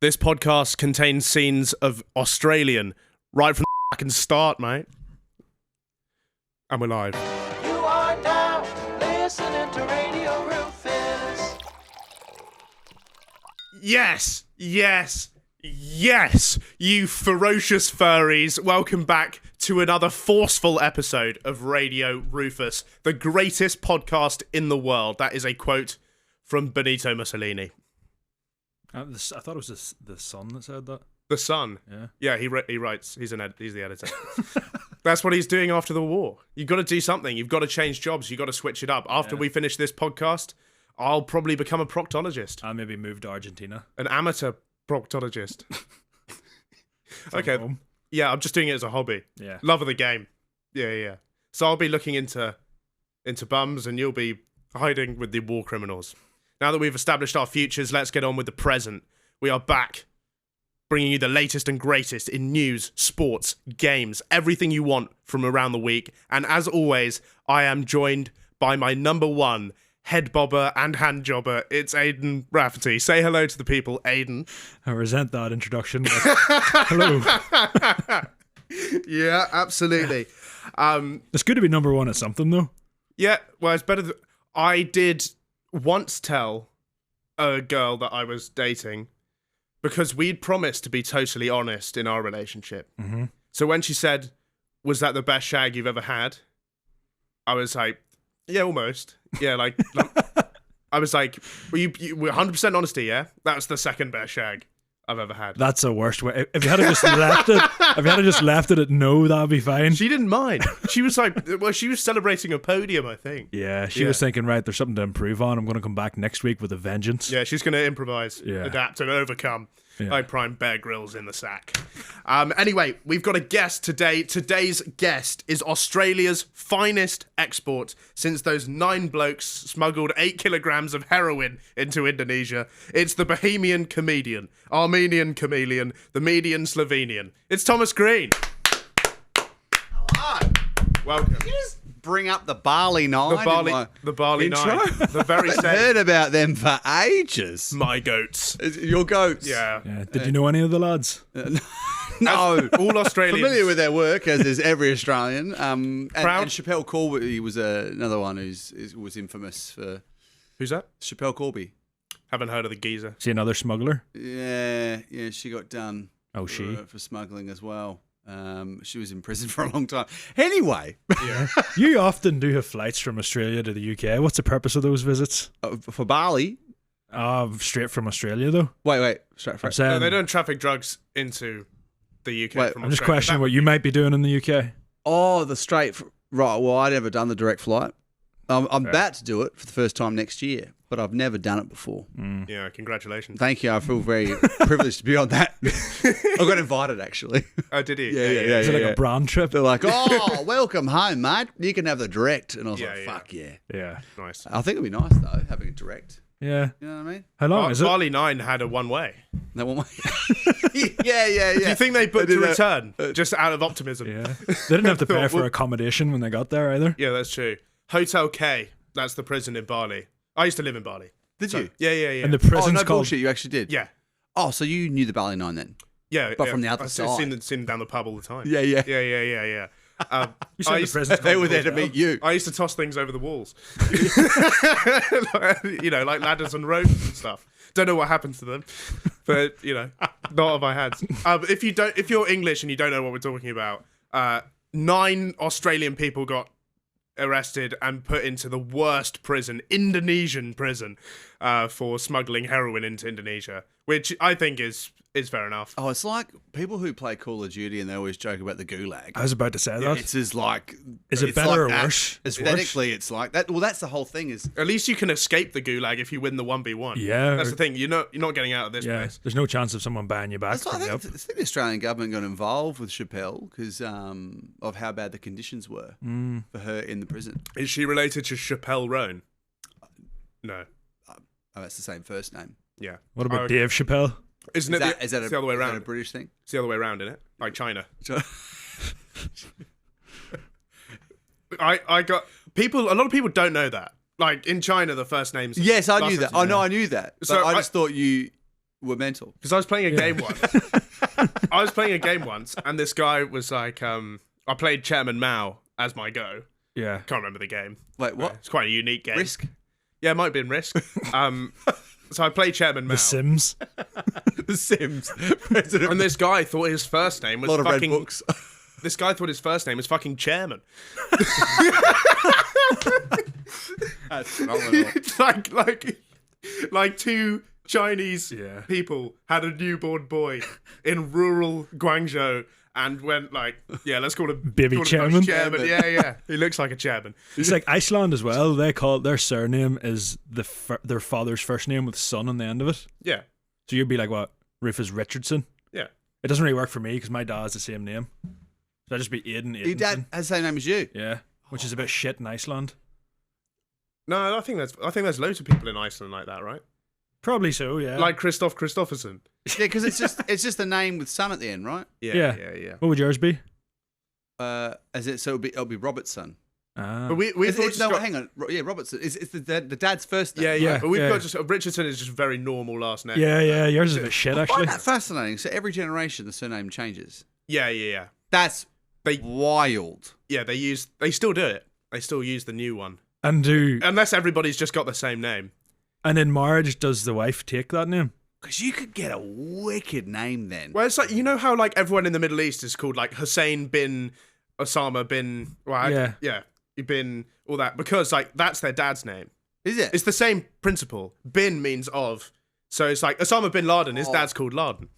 This podcast contains scenes of Australian right from the fucking start, mate. And we're live. You are now listening to Radio Rufus. Yes, yes, yes, you ferocious furries. Welcome back to another forceful episode of Radio Rufus, the greatest podcast in the world. That is a quote from Benito Mussolini. I thought it was the Sun that said that. The Sun? Yeah. Yeah, he writes. He's the editor. That's what he's doing after the war. You've got to do something. You've got to change jobs. You've got to switch it up. After we finish this podcast, I'll probably become a proctologist. I maybe move to Argentina. An amateur proctologist. Okay. Home. Yeah, I'm just doing it as a hobby. Yeah. Love of the game. Yeah. So I'll be looking into bums and you'll be hiding with the war criminals. Now that we've established our futures, let's get on with the present. We are back, bringing you the latest and greatest in news, sports, games, everything you want from around the week. And as always, I am joined by my number one head bobber and hand jobber. It's Aidan Rafferty. Say hello to the people, Aidan. I resent that introduction. But hello. Yeah, absolutely. It's good to be number one at something, though. Yeah, well, it's better. I did once tell a girl that I was dating because we'd promised to be totally honest in our relationship. Mm-hmm. So when she said, "Was that the best shag you've ever had?" I was like, "Yeah, almost." Yeah, like I was like, "We're 100% honesty, yeah? That's the second best shag I've ever had." That's the worst way. If you had just left it, at no, that'd be fine. She didn't mind. She was like, well, she was celebrating a podium, I think. Yeah, she was thinking, right, there's something to improve on. I'm going to come back next week with a vengeance. Yeah, she's going to improvise, adapt, and overcome. Yeah. I prime Bear Grylls in the sack. Anyway, we've got a guest today. Today's guest is Australia's finest export since those 9 blokes smuggled 8 kilograms of heroin into Indonesia. It's the Bohemian comedian, Armenian chameleon, the median Slovenian. It's Thomas Green. Hello. Welcome. You just bring up the Bali 9. The Bali intro? 9. The very I've same. heard about them for ages. My goats. Your goats. Yeah. Did you know any of the lads? No. All Australians. Familiar with their work, as is every Australian. And Proud? Chappelle Corby was another one was infamous for. Who's that? Chappelle Corby. Haven't heard of the geezer. See another smuggler? Yeah, she got done. Oh, she? For smuggling as well. She was in prison for a long time. Anyway. Yeah. You often do have flights from Australia to the UK. What's the purpose of those visits? For Bali. Straight from Australia, though. Wait. Straight from I'm saying, No, they don't traffic drugs into the UK. Wait, from I'm just Australia. questioning what you might be doing in the UK. Oh, the straight. Right. Well, I'd never done the direct flight. I'm about to do it for the first time next year, but I've never done it before. Yeah, congratulations. Thank you. I feel very privileged to be on that. I got invited, actually. Oh, did he? Yeah. Is it like a brand trip? They're like, "Oh, welcome home, mate. You can have the direct." And I was Yeah, like, yeah. "Fuck yeah." Yeah. Nice. I think it'd be nice though, having a direct. Yeah. You know what I mean? How long is it? Bali 9 had a one-way. That one. yeah. Do you think they booked They a did return just out of optimism? Yeah. They didn't have to pay for accommodation when they got there either. Yeah, that's true. Hotel K, that's the prison in Bali. I used to live in Bali. Did you? Yeah. And the Oh, prison's no called... bullshit. You actually did. Yeah. Oh, so you knew the Bali 9 then? Yeah. But from the other I've side. seen them down the pub all the time. Yeah. Yeah. You said I the used- prison's They called were the there to hotel. meet you. I used to toss things over the walls. Like ladders and ropes and stuff. Don't know what happened to them, but not on my hands. If you're English and you don't know what we're talking about, 9 Australian people got arrested and put into the worst prison, Indonesian prison, for smuggling heroin into Indonesia, which I think is fair enough. Oh, it's like people who play Call of Duty and they always joke about the gulag. I was about to say that. It's as like. Is it it's better like or that. worse? It's Aesthetically, it's like that. Well, that's the whole thing. Is At least you can escape the gulag if you win the 1v1. Yeah. That's the thing. You're not getting out of this Yeah. place. There's no chance of someone buying you back. that's why I from the think, up. I think the Australian government got involved with Chappelle because of how bad the conditions were for her in the prison. Is she related to Chappelle Roan? No. Oh, that's the same first name. Yeah. What about Oh, Dave Chappelle? Isn't Is it? that, is that it's the other way is that around. a British thing? It's the other way around, isn't it? Like China. I got people. A lot of people don't know that. Like in China, the first names. Yes, I last knew that. names- I know I knew that. But So I just thought you were mental. Because I was playing a game once. And this guy was like, I played Chairman Mao as my go. Yeah. Can't remember the game. Wait, what? It's quite a unique game. Risk? Yeah, it might have been Risk. So I played Chairman Mao. The Sims. The Sims. President. And this guy thought his first name was A lot of fucking... red books. This guy thought his first name was fucking Chairman. That's phenomenal. like two Chinese people had a newborn boy in rural Guangzhou and went like, yeah, let's call him Baby Chairman. Chairman. Yeah. He looks like a chairman. It's like Iceland as well. They call their surname is their father's first name with son on the end of it. Yeah. So you'd be like, what? Rufus Richardson? Yeah. It doesn't really work for me because my dad's the same name. So I'd just be Aidan. Your dad has the same name as you. Yeah. Which is a bit shit in Iceland. No, I think there's loads of people in Iceland like that, right? Probably so, yeah. Like Christoph Christofferson. Yeah, because it's just a name with son at the end, right? Yeah. What would yours be? So it'll be Robertson. Ah. But hang on. Yeah, Robertson. It's the dad's first name. Yeah. Yeah, But we've yeah. got just Richardson is just a very normal last name. Yeah. Yours is a bit shit, I actually. find that fascinating. So every generation, the surname changes. Yeah. That's They- wild. Yeah, they still do it. They still use the new one. Unless everybody's just got the same name. And in marriage, does the wife take that name? Because you could get a wicked name then. Well, it's like, you know how like everyone in the Middle East is called like Hussein bin Osama bin, bin all that, because like that's their dad's name. Is it? It's the same principle. Bin means of, so it's like Osama bin Laden. His dad's called Laden.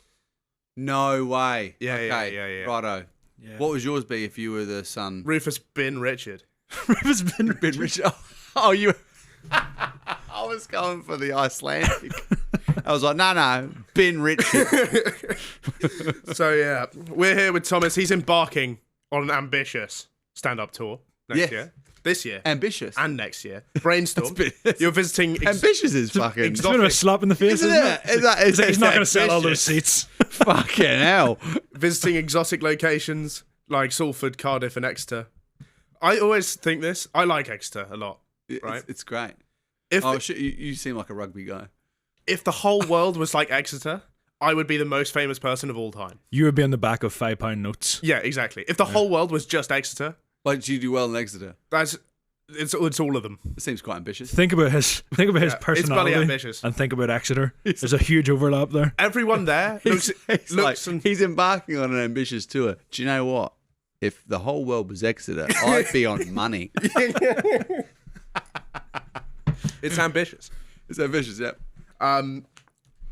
No way. Yeah, okay. yeah. Righto. Yeah. What would yours be if you were the son? Rufus bin Richard. Rufus bin Bin Richard. Oh, you. I was going for the Icelandic. I was like, no, Bin Richard. So yeah, we're here with Thomas. He's embarking on an ambitious stand-up tour next year. This year. Ambitious. And next year. Brainstorm. It's You're visiting... ambitious is fucking... It's a bit of a slap in the face, Isn't isn't it? it? Is that, He's not going to sell all ambitious. those seats. fucking hell. Visiting exotic locations like Salford, Cardiff and Exeter. I always think this. I like Exeter a lot. Right? It's great. If You seem like a rugby guy. if the whole world was like Exeter, I would be the most famous person of all time. You would be on the back of £5 notes. Yeah, exactly. If the whole world was just Exeter, Like, do you do well in Exeter? it's all of them. It seems quite ambitious. Think about his It's personality bloody ambitious. and think about Exeter. There's a huge overlap there. Everyone there looks and He's embarking on an ambitious tour. Do you know what? If the whole world was Exeter, I'd be on money. it's ambitious. It's ambitious, yeah.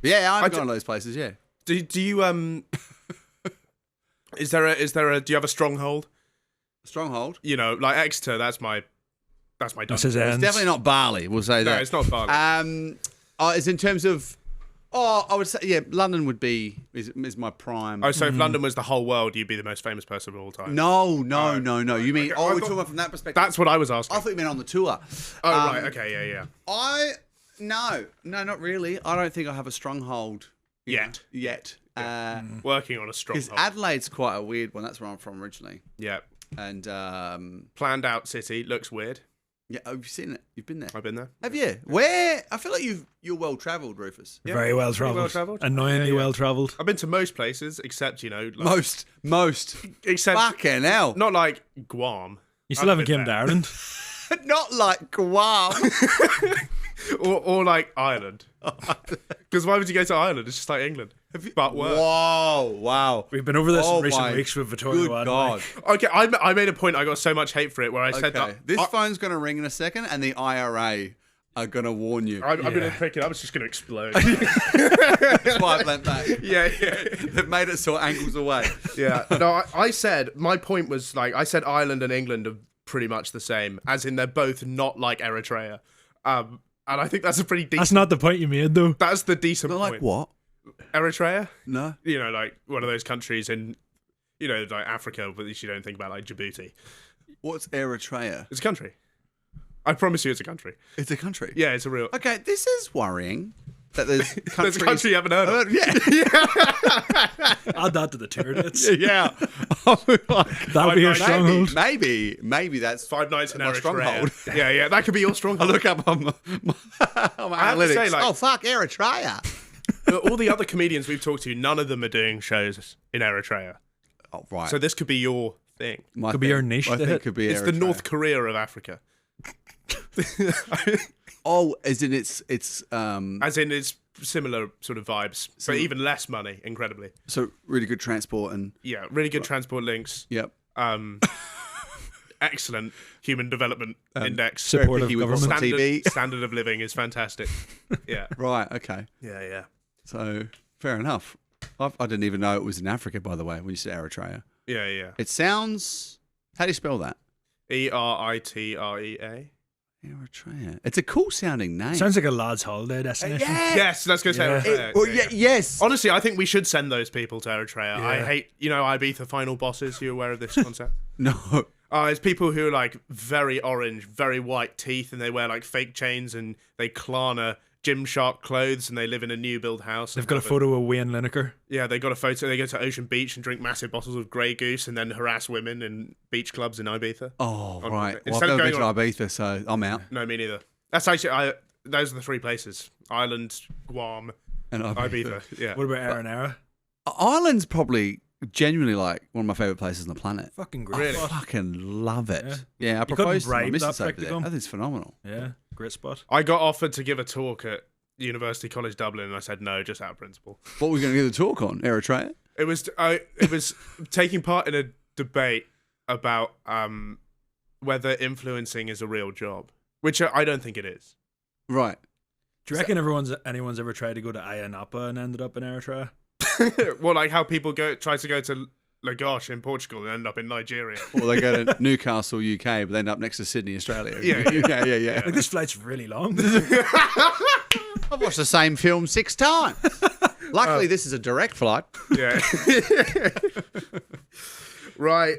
Yeah, I've gone to those places, yeah. Do you is there a do you have a stronghold? Stronghold? You know, like Exeter, that's my That's dungeon. his It's ends. definitely not Bali, we'll say No, that. it's not Bali. It's in terms of... Oh, I would say, yeah, London would be... is my prime... Oh, so if London was the whole world, you'd be the most famous person of all time. No. You mean... Okay, Oh, I we're thought- talking about from that perspective. That's what I was asking. I thought you meant on the tour. Oh, right, okay, yeah. No, not really. I don't think I have a stronghold Yet. Yet. Working on a Because stronghold. Adelaide's quite a weird one. That's where I'm from originally. Yeah. And Planned out city, looks weird. yeah, have you seen it? You've been there. I've been there. Have you? Where? I feel like you're well travelled, Rufus. Yeah, Very well pretty travelled. well-travelled. Annoyingly Yeah. well travelled. I've been to most places, except, you know... Like, Most. Except... Fucking hell. Not like Guam. You still I've haven't been came to there. Ireland. Not like Guam. Or like Ireland. Because why would you go to Ireland? It's just like England. But worse. Whoa! Wow. We've been over this Oh in recent my weeks with Victoria. Good One, God. Okay, I made a point. I got so much hate for it where I said Okay. that. This phone's going to ring in a second, and the IRA are going to warn you. I'm going to Yeah. pick it up. It's just going to explode. That's why I went back. yeah. They've made it so angles away. Yeah. No, I said, my point was like, I said Ireland and England are pretty much the same, as in they're both not like Eritrea. And I think that's a pretty decent... That's not the point you made, though. That's the decent Not point. like what? Eritrea? No. You know, like one of those countries in, you know, like Africa, but at least you don't think about like Djibouti. What's Eritrea? It's a country. I promise you it's a country. It's a country. Yeah, it's a real... Okay, this is worrying. That there's countries... There's a country you haven't heard of. Yeah. Add that to the tour dates. Yeah. That would be your stronghold. Maybe that's 5 nights in my Eritrea. stronghold. Yeah, that could be your I stronghold. look up on my I have to analytics. say, like- oh, fuck, Eritrea. all the other comedians we've talked to, none of them are doing shows in Eritrea. Oh, right. So this could be your thing. Could be our niche I to think hit. could be It's the Eritrea. North Korea of Africa. Oh, as in it's As in, it's similar sort of vibes, but even less money, incredibly. so really good transport and Yeah, really good transport links. yep. Excellent human development index. Supportive picky with government. what's on TV. Standard of living is fantastic. Yeah. Right. Okay. Yeah. So fair enough. I didn't even know it was in Africa, by the way. When you said Eritrea, Yeah. it sounds. How do you spell that? Eritrea. Eritrea. It's a cool sounding name. Sounds like a lad's holiday destination. Yes, let's go to Yeah. Eritrea. Yes. Honestly, I think we should send those people to Eritrea. Yeah. I hate, Ibiza final bosses. You aware of this concept? No. It's people who are like very orange, very white teeth, and they wear like fake chains and they Klarna Gymshark clothes and they live in a new build house. They've got a photo of Wayne Lineker. Yeah, they got a photo. They go to Ocean Beach and drink massive bottles of Grey Goose and then harass women in beach clubs in Ibiza. Oh, On- right. Well, I've instead of never been to going Ibiza, so I'm out. No, me neither. That's actually those are the three places: Ireland, Guam, And Ibiza. Yeah. What about Eritrea? Ireland's probably genuinely like one of my favourite places on the planet. Fucking great. Really? spot. Fucking love it. Yeah. Yeah, I couldn't proposed to my bribe missus that over prick to there. come. I think it's phenomenal. Yeah, great spot. I got offered to give a talk at University College Dublin, and I said no, just out of principle. What were we going to give the talk on? Eritrea? It was taking part in a debate about whether influencing is a real job, which I don't think it is. Right. Do you reckon anyone's ever tried to go to Ayia Napa and ended up in Eritrea? Well, like how people try to go to Lagos in Portugal and end up in Nigeria. Or they go to Newcastle, UK, but they end up next to Sydney, Australia. Yeah. yeah. Like, this flight's really long. I've watched the same film 6 times. Luckily, this is a direct flight. Yeah. Right.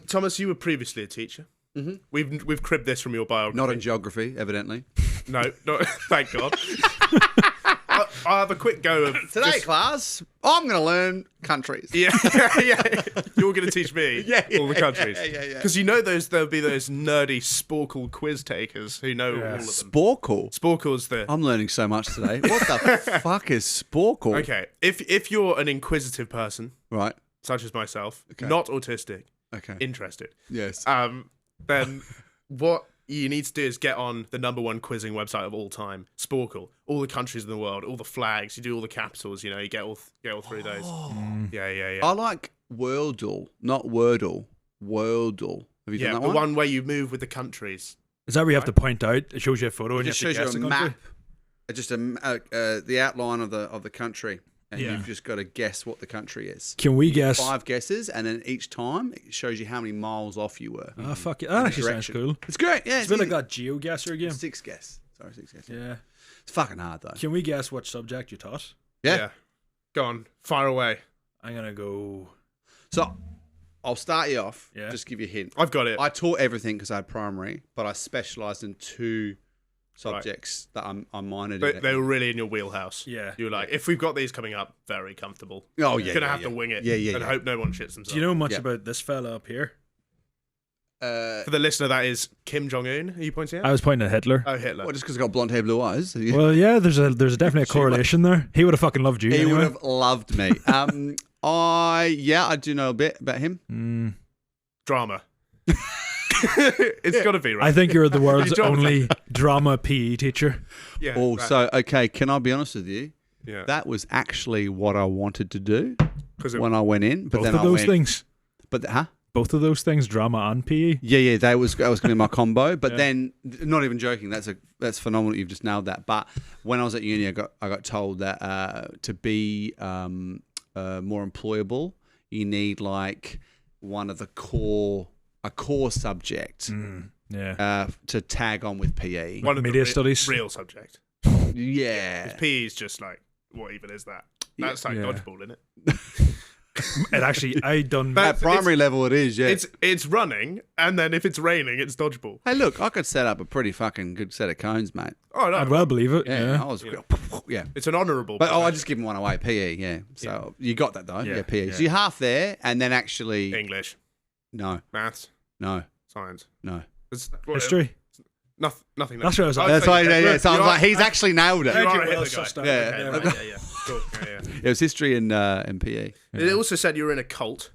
Thomas, you were previously a teacher. Mm-hmm. We've cribbed this from your biography. Not in geography, evidently. No, thank God. I'll have a quick go of Today, just- class, I'm going to learn countries. Yeah. You're going to teach me all the countries. yeah. Because there'll be those nerdy Sporkle quiz takers who know all of them. Sporkle. Sporkle's the... I'm learning so much today. What the fuck is Sporkle? Okay, if you're an inquisitive person, Right. such as myself, Okay. not autistic, Okay. interested, Yes. then what you need to do is get on the #1 quizzing website of all time, Sporkle. All the countries in the world, all the flags, you do all the capitals. You get all through those. Yeah. I like Wordle, not Wordle. Wordle. Have you Yeah, done the that one where you move with the countries. Is that where you have to point out? It shows you a photo and It you just have shows to you guess a the map. country? Just the outline of the country, and Yeah. you've just got to guess what the country is. Can we guess? 5 guesses, and then each time it shows you how many miles off you were. Oh, fuck it. That actually sounds Direction. cool. It's great. Yeah, It's a bit like that GeoGuessr game. 6 guess. Sorry, 6 guess. Yeah. It's fucking hard though. Can we guess what subject you taught? Yeah. Go on, fire away. I'm going to go... So I'll start you off. Yeah. Just give you a hint. I've got it. I taught everything because I had primary, but I specialised in 2 subjects that I minored But in. they were really in your wheelhouse. Yeah. You were like, if we've got these coming up, very comfortable. Oh, You're yeah, gonna yeah, have yeah. to wing it. Yeah, And hope no one shits themselves. Do you know much Yeah. about this fella up here? For the listener, that is Kim Jong Un. Are you pointing I at? was pointing at Hitler. Oh, Hitler. Well, just because I got blonde hair, blue eyes. Well, yeah, there's definitely a correlation there. He would have fucking loved you He anyway. would have loved me. I do know a bit about him. Drama. It's got to be right. I think you're the world's He dropped only drama PE teacher. Yeah. Oh, that- so okay. Can I be honest with you? yeah. That was actually what I wanted to do 'Cause it- when I went in, but Both then of I those went. things. But huh? Both of those things, drama and PE. Yeah, that was going to be my combo. But Yeah. then, not even joking, that's phenomenal. You've just nailed that. But when I was at uni, I got told that to be more employable, you need like one of the core subject Yeah. to tag on with PE. One of Media the studies. real subject. Yeah. PE is just like, what even is that? That's like Yeah. dodgeball, isn't it? It actually, I done. But- At primary level, it is. Yeah. It's running, and then if it's raining, it's dodgeball. Hey, look, I could set up a pretty fucking good set of cones, mate. Oh no, I'd well believe it. Yeah, Yeah. I was. Yeah. it's an honourable. But I profession. just give him one away. PE, yeah. So you got that though. Yeah, Yeah, PE. yeah. So you're half there, and then actually English, no, maths, no, science, no. It's- History. Nothing. That's what I was like. That's why. Yeah. So I was You like, are- he's actually nailed it. You are a Well Hitler guy. sussed out. Yeah. Yeah, right, right. yeah. Cool. Yeah. It was history and PE. It also said you were in a cult.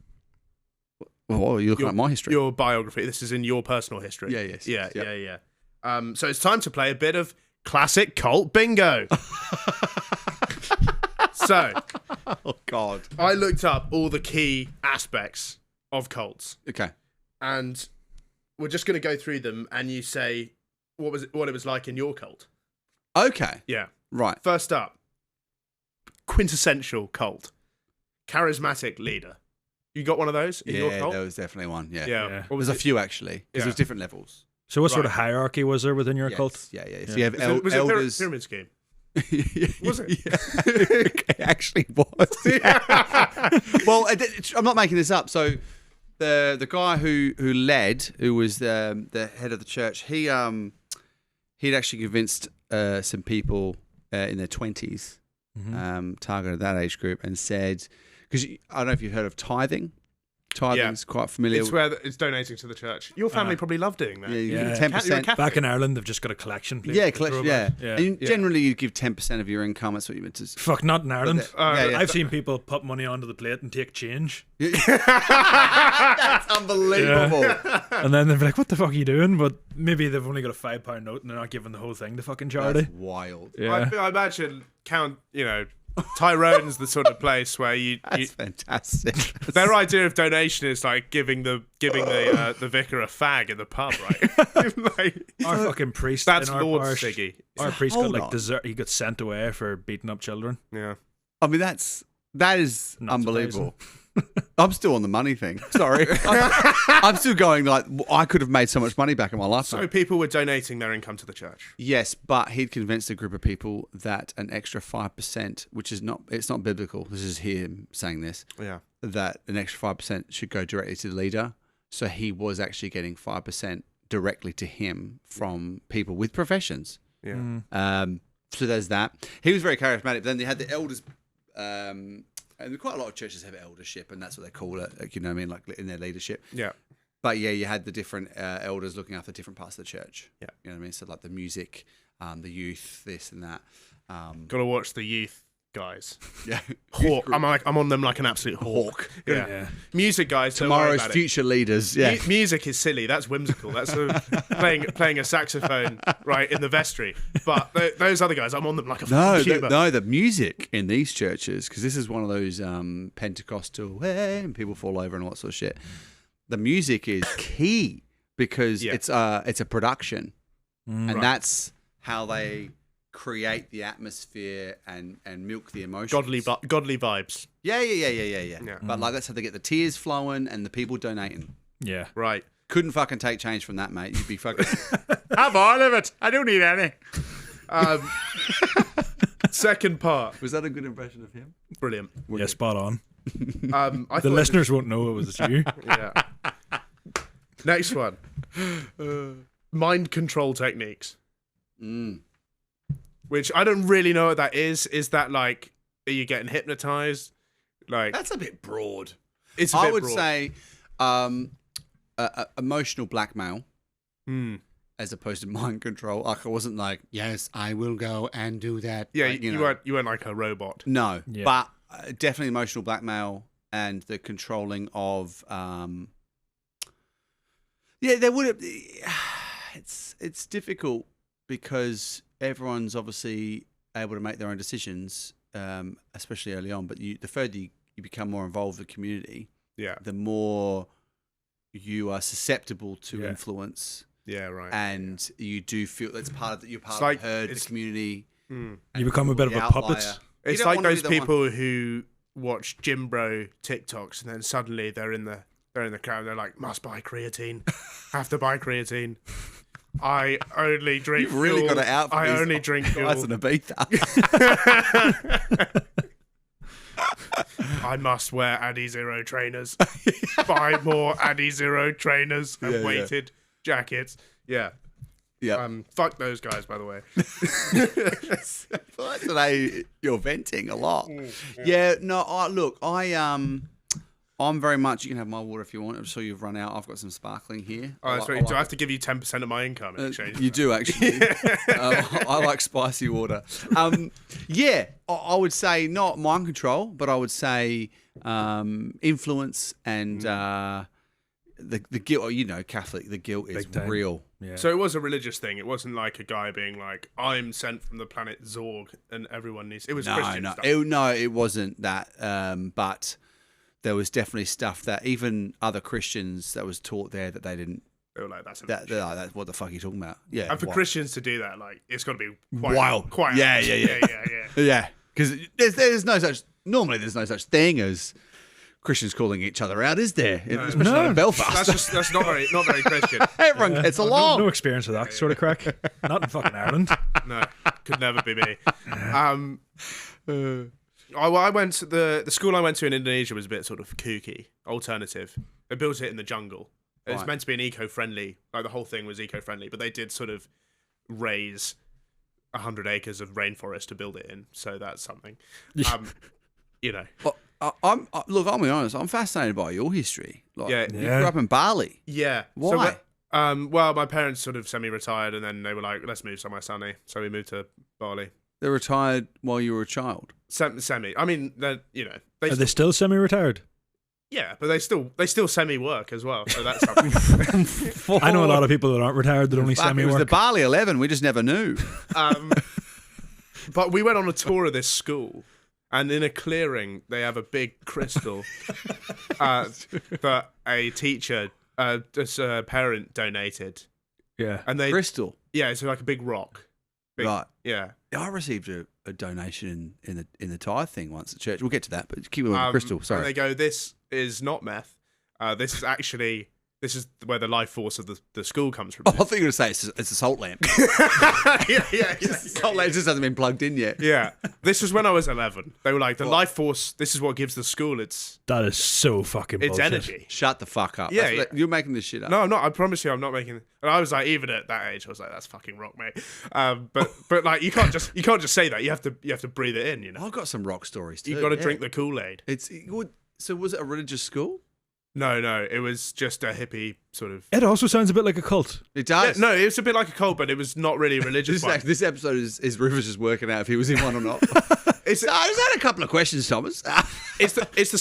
Well, you're looking at my history. Your biography. This is in your personal history. Yeah, yes. Yeah, Yep. yeah. So it's time to play a bit of classic cult bingo. So, Oh God. I looked up all the key aspects of cults, Okay. and we're just going to go through them, and you say what it was like in your cult. Okay. Yeah. Right. First up, quintessential cult, charismatic leader. You got one of those in your Yeah, cult? there was definitely one. Yeah. Yeah. Yeah. What was There's a it? few actually, because Yeah. there's different levels. So what sort of Right. hierarchy was there within your Yes. cult? Yeah. So Yeah. you have Was it elders. pyramid scheme? Was it? it actually was. Well, I'm not making this up. So the guy who was the head of the church, he'd actually convinced some people in their 20s, targeted that age group, and said, because I don't know if you've heard of tithing. Tithing's quite familiar. It's where it's donating to the church. Your family probably love doing that. Yeah, you Yeah. give You're a 10%. Catholic. Back in Ireland, they've just got a collection plate. Yeah, to throw collection. Yeah, back. Yeah. and generally you give 10% of your income. That's what you meant to. Fuck, not in Ireland. Yeah. I've seen people put money onto the plate and take change. That's unbelievable. And then they're like, what the fuck are you doing? But maybe they've only got a £5 note and they're not giving the whole thing to fucking charity. That's wild. Yeah. I imagine Tyrone's the sort of place where you That's fantastic. their idea of donation is like giving the vicar a fag in the pub, right? Like, Our fucking priest that's in our Lord parish, Siggy. our priest got Hold like on. dessert. He got sent away for beating up children. Yeah. I mean, that is Not unbelievable. I'm still on the money thing. Sorry, I'm still going like I could have made so much money back in my lifetime. So people were donating their income to the church. Yes, but he'd convinced a group of people that an extra 5%, which is it's not biblical. This is him saying this. Yeah. That an extra 5% should go directly to the leader. So he was actually getting 5% directly to him from people with professions. Yeah. So there's that. He was very charismatic. But then they had the elders. And quite a lot of churches have eldership, and that's what they call it. Like, you know what I mean? Like in their leadership. Yeah. But yeah, you had the different elders looking after different parts of the church. Yeah. You know what I mean? So like the music, the youth, this and that. Gotta watch the youth guys. Yeah. Hawk. I'm on them like an absolute hawk. Yeah. Yeah. Music guys. don't worry Tomorrow's about it. future leaders. Yeah. Music is silly. That's whimsical. That's playing a saxophone right in the vestry. But those other guys, I'm on them like a fucking Cuba. The music in these churches, because this is one of those Pentecostal, hey, and people fall over and all that sort of shit. The music is key because it's a production, and that's how they create the atmosphere and milk the emotions. Godly vibes. Yeah. But like that's how they get the tears flowing and the people donating. Yeah. Right. Couldn't fucking take change from that, mate. You'd be fucking. Have all of it. I don't need any. Second part. Was that a good impression of him? Brilliant. Yeah, spot on. I The thought listeners won't know it was you. Yeah. Next one. Mind control techniques. Which I don't really know what that is. Is that like, are you getting hypnotized? Like, That's a bit broad. it's a bit I would broad. say emotional blackmail as opposed to mind control. Like I wasn't like, yes, I will go and do that. Yeah, Like, you weren't like a robot. No, Yeah. but definitely emotional blackmail and the controlling of. Yeah, there would. It's difficult because everyone's obviously able to make their own decisions, especially early on. But the further you become more involved with the community, Yeah. the more you are susceptible to Yeah. influence, Yeah, right. and you do feel that's part of that. You're part It's of like- the herd, the it's- community. You become a bit of the a outlier. puppet. You It's don't like wanna be those the one- people who watch Gym Bro TikToks and then suddenly they're in the crowd. They're like, must buy creatine. Have to buy creatine. I only drink. You've really Fuel. got it out for I these only drink guys Fuel. in Ibiza. I must wear Addy Zero trainers. Buy more Addy Zero trainers and Yeah, yeah. weighted jackets. Yeah. Yeah. Fuck those guys, by the way. Well, today you're venting a lot. Yeah. No. Look, I I'm very much. You can have my water if you want. I'm sure you've run out. I've got some sparkling here. Oh, that's right. Do I have to give you 10% of my income in exchange? You do actually. I like spicy water. Yeah, I would say not mind control, but I would say influence and the guilt. You know, Catholic. The guilt is real. Yeah. So it was a religious thing. It wasn't like a guy being like, "I'm sent from the planet Zorg, and everyone needs." It was Christian stuff. It wasn't that. But there was definitely stuff that even other Christians that was taught there that they didn't. They were like, "That's That's what the fuck are you talking about?" Yeah, and for Christians to do that, like, it's got to be wild. Quite Yeah. Yeah, because there's no such. Normally, there's no such thing as Christians calling each other out, is there? Especially not in Belfast. That's not very Christian. Everyone gets along. No experience with that sort of crack. Not in fucking Ireland. No, could never be me. I went to the school I went to in Indonesia was a bit sort of kooky, alternative. They built it in the jungle. It's Right. meant to be an eco-friendly, like the whole thing was eco-friendly, but they did sort of raise 100 acres of rainforest to build it in. So that's something. You know. Look, I'll be honest. I'm fascinated by your history. Like, Yeah. you grew up in Bali. Yeah. Why? So, well, my parents sort of semi-retired, and then they were like, "Let's move somewhere sunny." So we moved to Bali. They retired while you were a child. Semi. I mean, they're, you know, Are they still semi-retired? yeah, but they still semi-work as well. So that's something. I know a lot of people that aren't retired that only Fuck, it was semi-work. the Bali 11. We just never knew. But we went on a tour of this school, and in a clearing, they have a big crystal that a teacher, a parent donated. Yeah. And they, Crystal. yeah, it's like a big rock. Right. Yeah. I received a donation in the tithe thing once at church. We'll get to that, but keep it with Crystal. And Sorry. they go, "This is not meth. This is where the life force of the school comes from." Oh, I thought you were going to say it's a salt lamp. yeah. Salt lamp just hasn't been plugged in yet. Yeah. This was when I was 11. They were like, the life force, this is what gives the school its That is so fucking bullshit. energy. Shut the fuck up. Yeah, yeah. You're making this shit up. No, I'm not. I promise you, I'm not making. And I was like, even at that age, I was like, "That's fucking rock, mate." But like, you can't just say that. You have to breathe it in. You know, I've got some rock stories too. you got to drink the Kool-Aid. So was it a religious school? No, it was just a hippie sort of. It also sounds a bit like a cult. It Yeah, does. no, it was a bit like a cult, but it was not really a religious one. This episode is Rufus just working out if he was in one or not. It's I just had a couple of questions, Thomas. it's the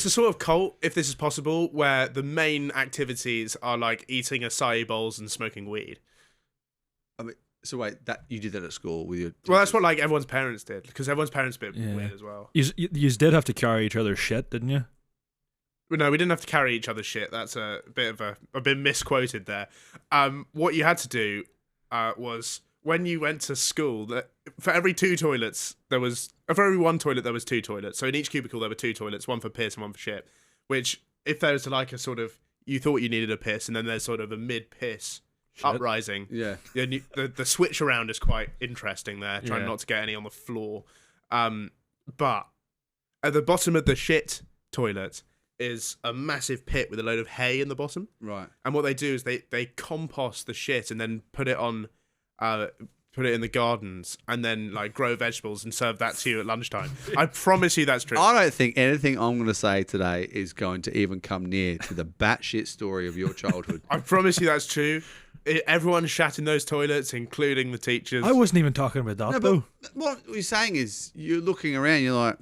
sort of cult, if this is possible, where the main activities are like eating acai bowls and smoking weed. I mean, so wait, that you did that at school with your? Well, that's what like everyone's parents did, because everyone's parents are a bit Yeah. weird as well. You did have to carry each other's shit, didn't you? But no, we didn't have to carry each other's shit. That's a bit misquoted there. What you had to do was when you went to school, that for every two toilets for every one toilet there was two toilets. So in each cubicle there were two toilets, one for piss and one for shit. Which if there's like a sort of you thought you needed a piss and then there's sort of a mid piss uprising. Yeah. The switch around is quite interesting there, trying not to get any on the floor. But at the bottom of the shit toilet is a massive pit with a load of hay in the bottom. Right. And what they do is they compost the shit and then put it in the gardens and then like grow vegetables and serve that to you at lunchtime. I promise you that's true. I don't think anything I'm going to say today is going to even come near to the batshit story of your childhood. I promise you that's true. Everyone shat in those toilets, including the teachers. I wasn't even talking about that, though. But what you're saying is you're looking around, you're like,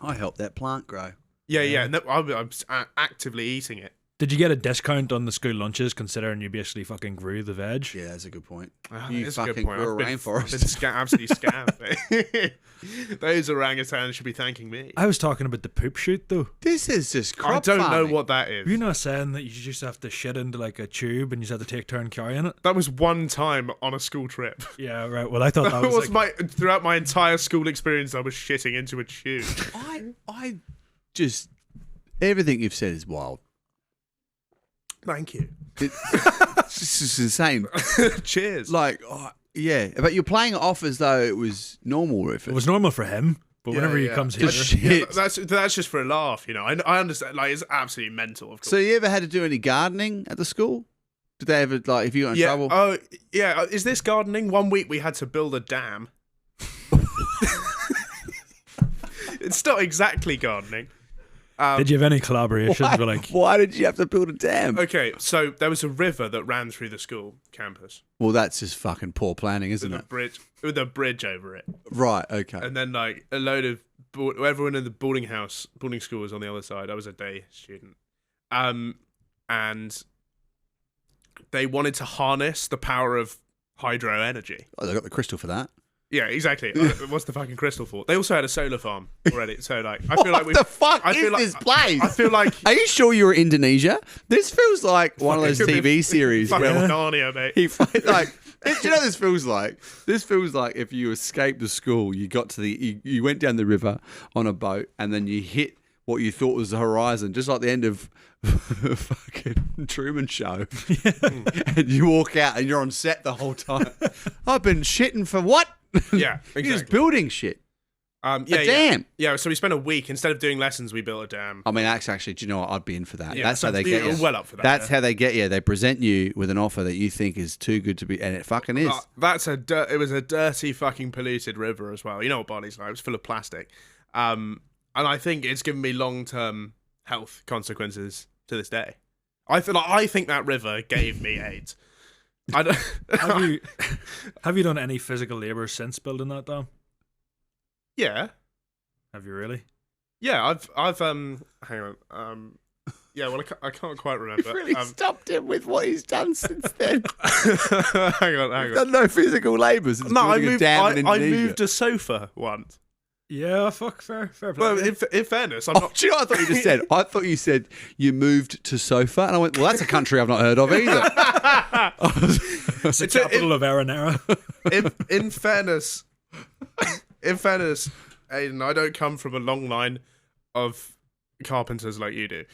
I helped that plant grow. Yeah. No, I'm actively eating it. Did you get a discount on the school lunches considering you basically fucking grew the veg? Yeah, that's a good point. You You fucking grew a rainforest. Absolutely scammed. Those orangutans should be thanking me. I was talking about the poop shoot, though. This is just crop I don't know farming. what that is. Were you not saying that you just have to shit into like a tube and you just have to take turn carrying it? That was one time on a school trip. Yeah, right. Well, I thought that That was was throughout my entire school experience, I was shitting into a tube. I just everything you've said is wild. Thank you. It's just insane. Cheers. Like, yeah, but you're playing it off as though it was normal, Rufus. It was normal for him, but whenever he comes here, Just shit. That's just for a laugh, you know. I understand. Like, it's absolutely mental. Of course. So you ever had to do any gardening at the school? Did they ever like if you got in trouble? Oh, yeah. Is this gardening? One week we had to build a dam. It's not exactly gardening. Did you have any collaborations? But like, Why did you have to build a dam? Okay, so there was a river that ran through the school campus Well, that's just fucking poor planning, isn't with it? a bridge over it, Right. Okay. and then like a load of everyone in the boarding school was on the other side. I was a day student, and they wanted to harness the power of hydro energy. Oh, they got the crystal for that. Yeah, exactly. What's the fucking crystal for? They also had a solar farm already. So like, I feel What like we. the fuck I is feel like- this place? I feel like Are you sure you're in Indonesia? This feels like one of those could be TV series fucking where Narnia, mate. he like. Do you know what this feels like? This feels like if you escaped the school, you got to you went down the river on a boat, and then you hit what you thought was the horizon, just like the end of fucking Truman Show. And you walk out, and you're on set the whole time. I've been shitting for what? Yeah, exactly. You're just building shit. Yeah, a dam. Yeah, so we spent a week instead of doing lessons, we built a dam. I mean, actually, do you know what? I'd be in for that. Yeah, That's so how they get you. well up for that. That's how they get you. They present you with an offer that you think is too good to be, and it fucking is. It was a dirty fucking polluted river as well. You know what Bali's like? It was full of plastic, and I think it's given me long-term health consequences to this day. I think that river gave me AIDS. I don't. have you done any physical labor since building that dam? Yeah. Have you really? Yeah, I've hang on. Yeah, well, I can't quite remember. Really stopped him with what he's done since then. hang on. Done no physical labour since No, building a dam in I Indonesia. moved a sofa once. Yeah, fuck, fair play. Well, in fairness, I'm not. Do you know what I thought you just said? I thought you said you moved to sofa, and I went, well, that's a country I've not heard of either. It's the capital of Eritrea. In fairness, Aidan, I don't come from a long line of carpenters like you do.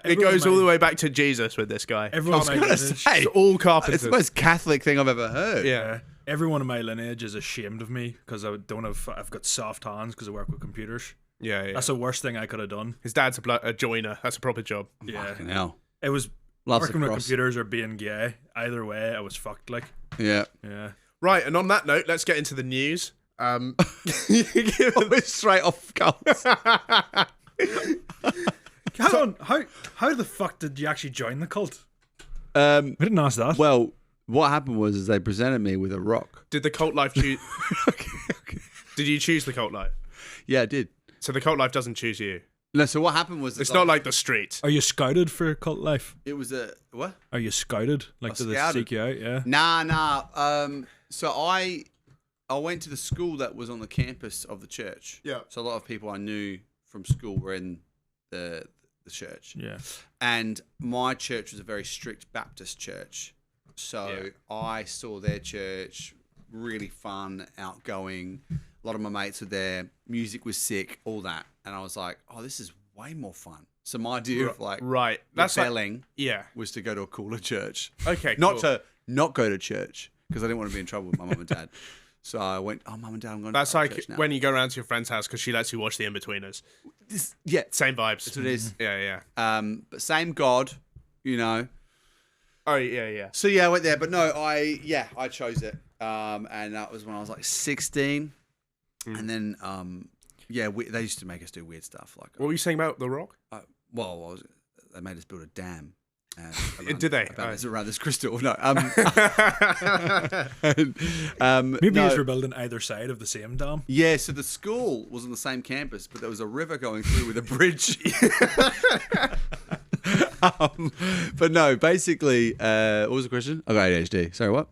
It goes all the way back to Jesus with this guy. Everyone in my gonna lineage, say, It's all It's carpenters. the most Catholic thing I've ever heard. Yeah. everyone in my lineage is ashamed of me because I've got soft hands because I work with computers. Yeah. That's the worst thing I could have done. His dad's a joiner. That's a proper job. Yeah, Fucking hell. it was Loves working the with cross. computers or being gay. Either way, I was fucked. Like, Yeah. yeah. Right, and on that note, let's get into the news. We're straight off goals. Hang on, how the fuck did you actually join the cult? We didn't ask that. Well, what happened was is they presented me with a rock. Did the cult life choose? Okay. Did you choose the cult life? Yeah, I did. So the cult life doesn't choose you. No, so what happened was It's not like the street. Are you scouted for cult life? it was a what? Are you scouted? Like, Oh, do they scouted. seek you out? Yeah. Nah. So I went to the school that was on the campus of the church. Yeah. So a lot of people I knew from school were in the church. Yeah. And my church was a very strict Baptist church. So I saw their church, really fun, outgoing. A lot of my mates were there. Music was sick, all that. And I was like, oh, this is way more fun. So my idea of like Right. That's like, rebelling yeah. was to go to a cooler church. Okay. Not cool. to not go to church because I didn't want to be in trouble with my mum and dad. So I went, oh, mum and dad, I'm going That's to like church now. when you go around to your friend's house because she lets you watch The In-Betweeners. Yeah, Same vibes. that's what it is. Yeah. But same God, you know. Oh, yeah. So yeah, I went there, but no, I chose it, and that was when I was like 16, and then they used to make us do weird stuff like. What were you saying about The Rock? They made us build a dam. Did they? Around this crystal? No. Maybe no. you were building either side of the same dam. Yeah, so the school was on the same campus, but there was a river going through with a bridge. But no, basically, what was the question? I got ADHD. Sorry, what?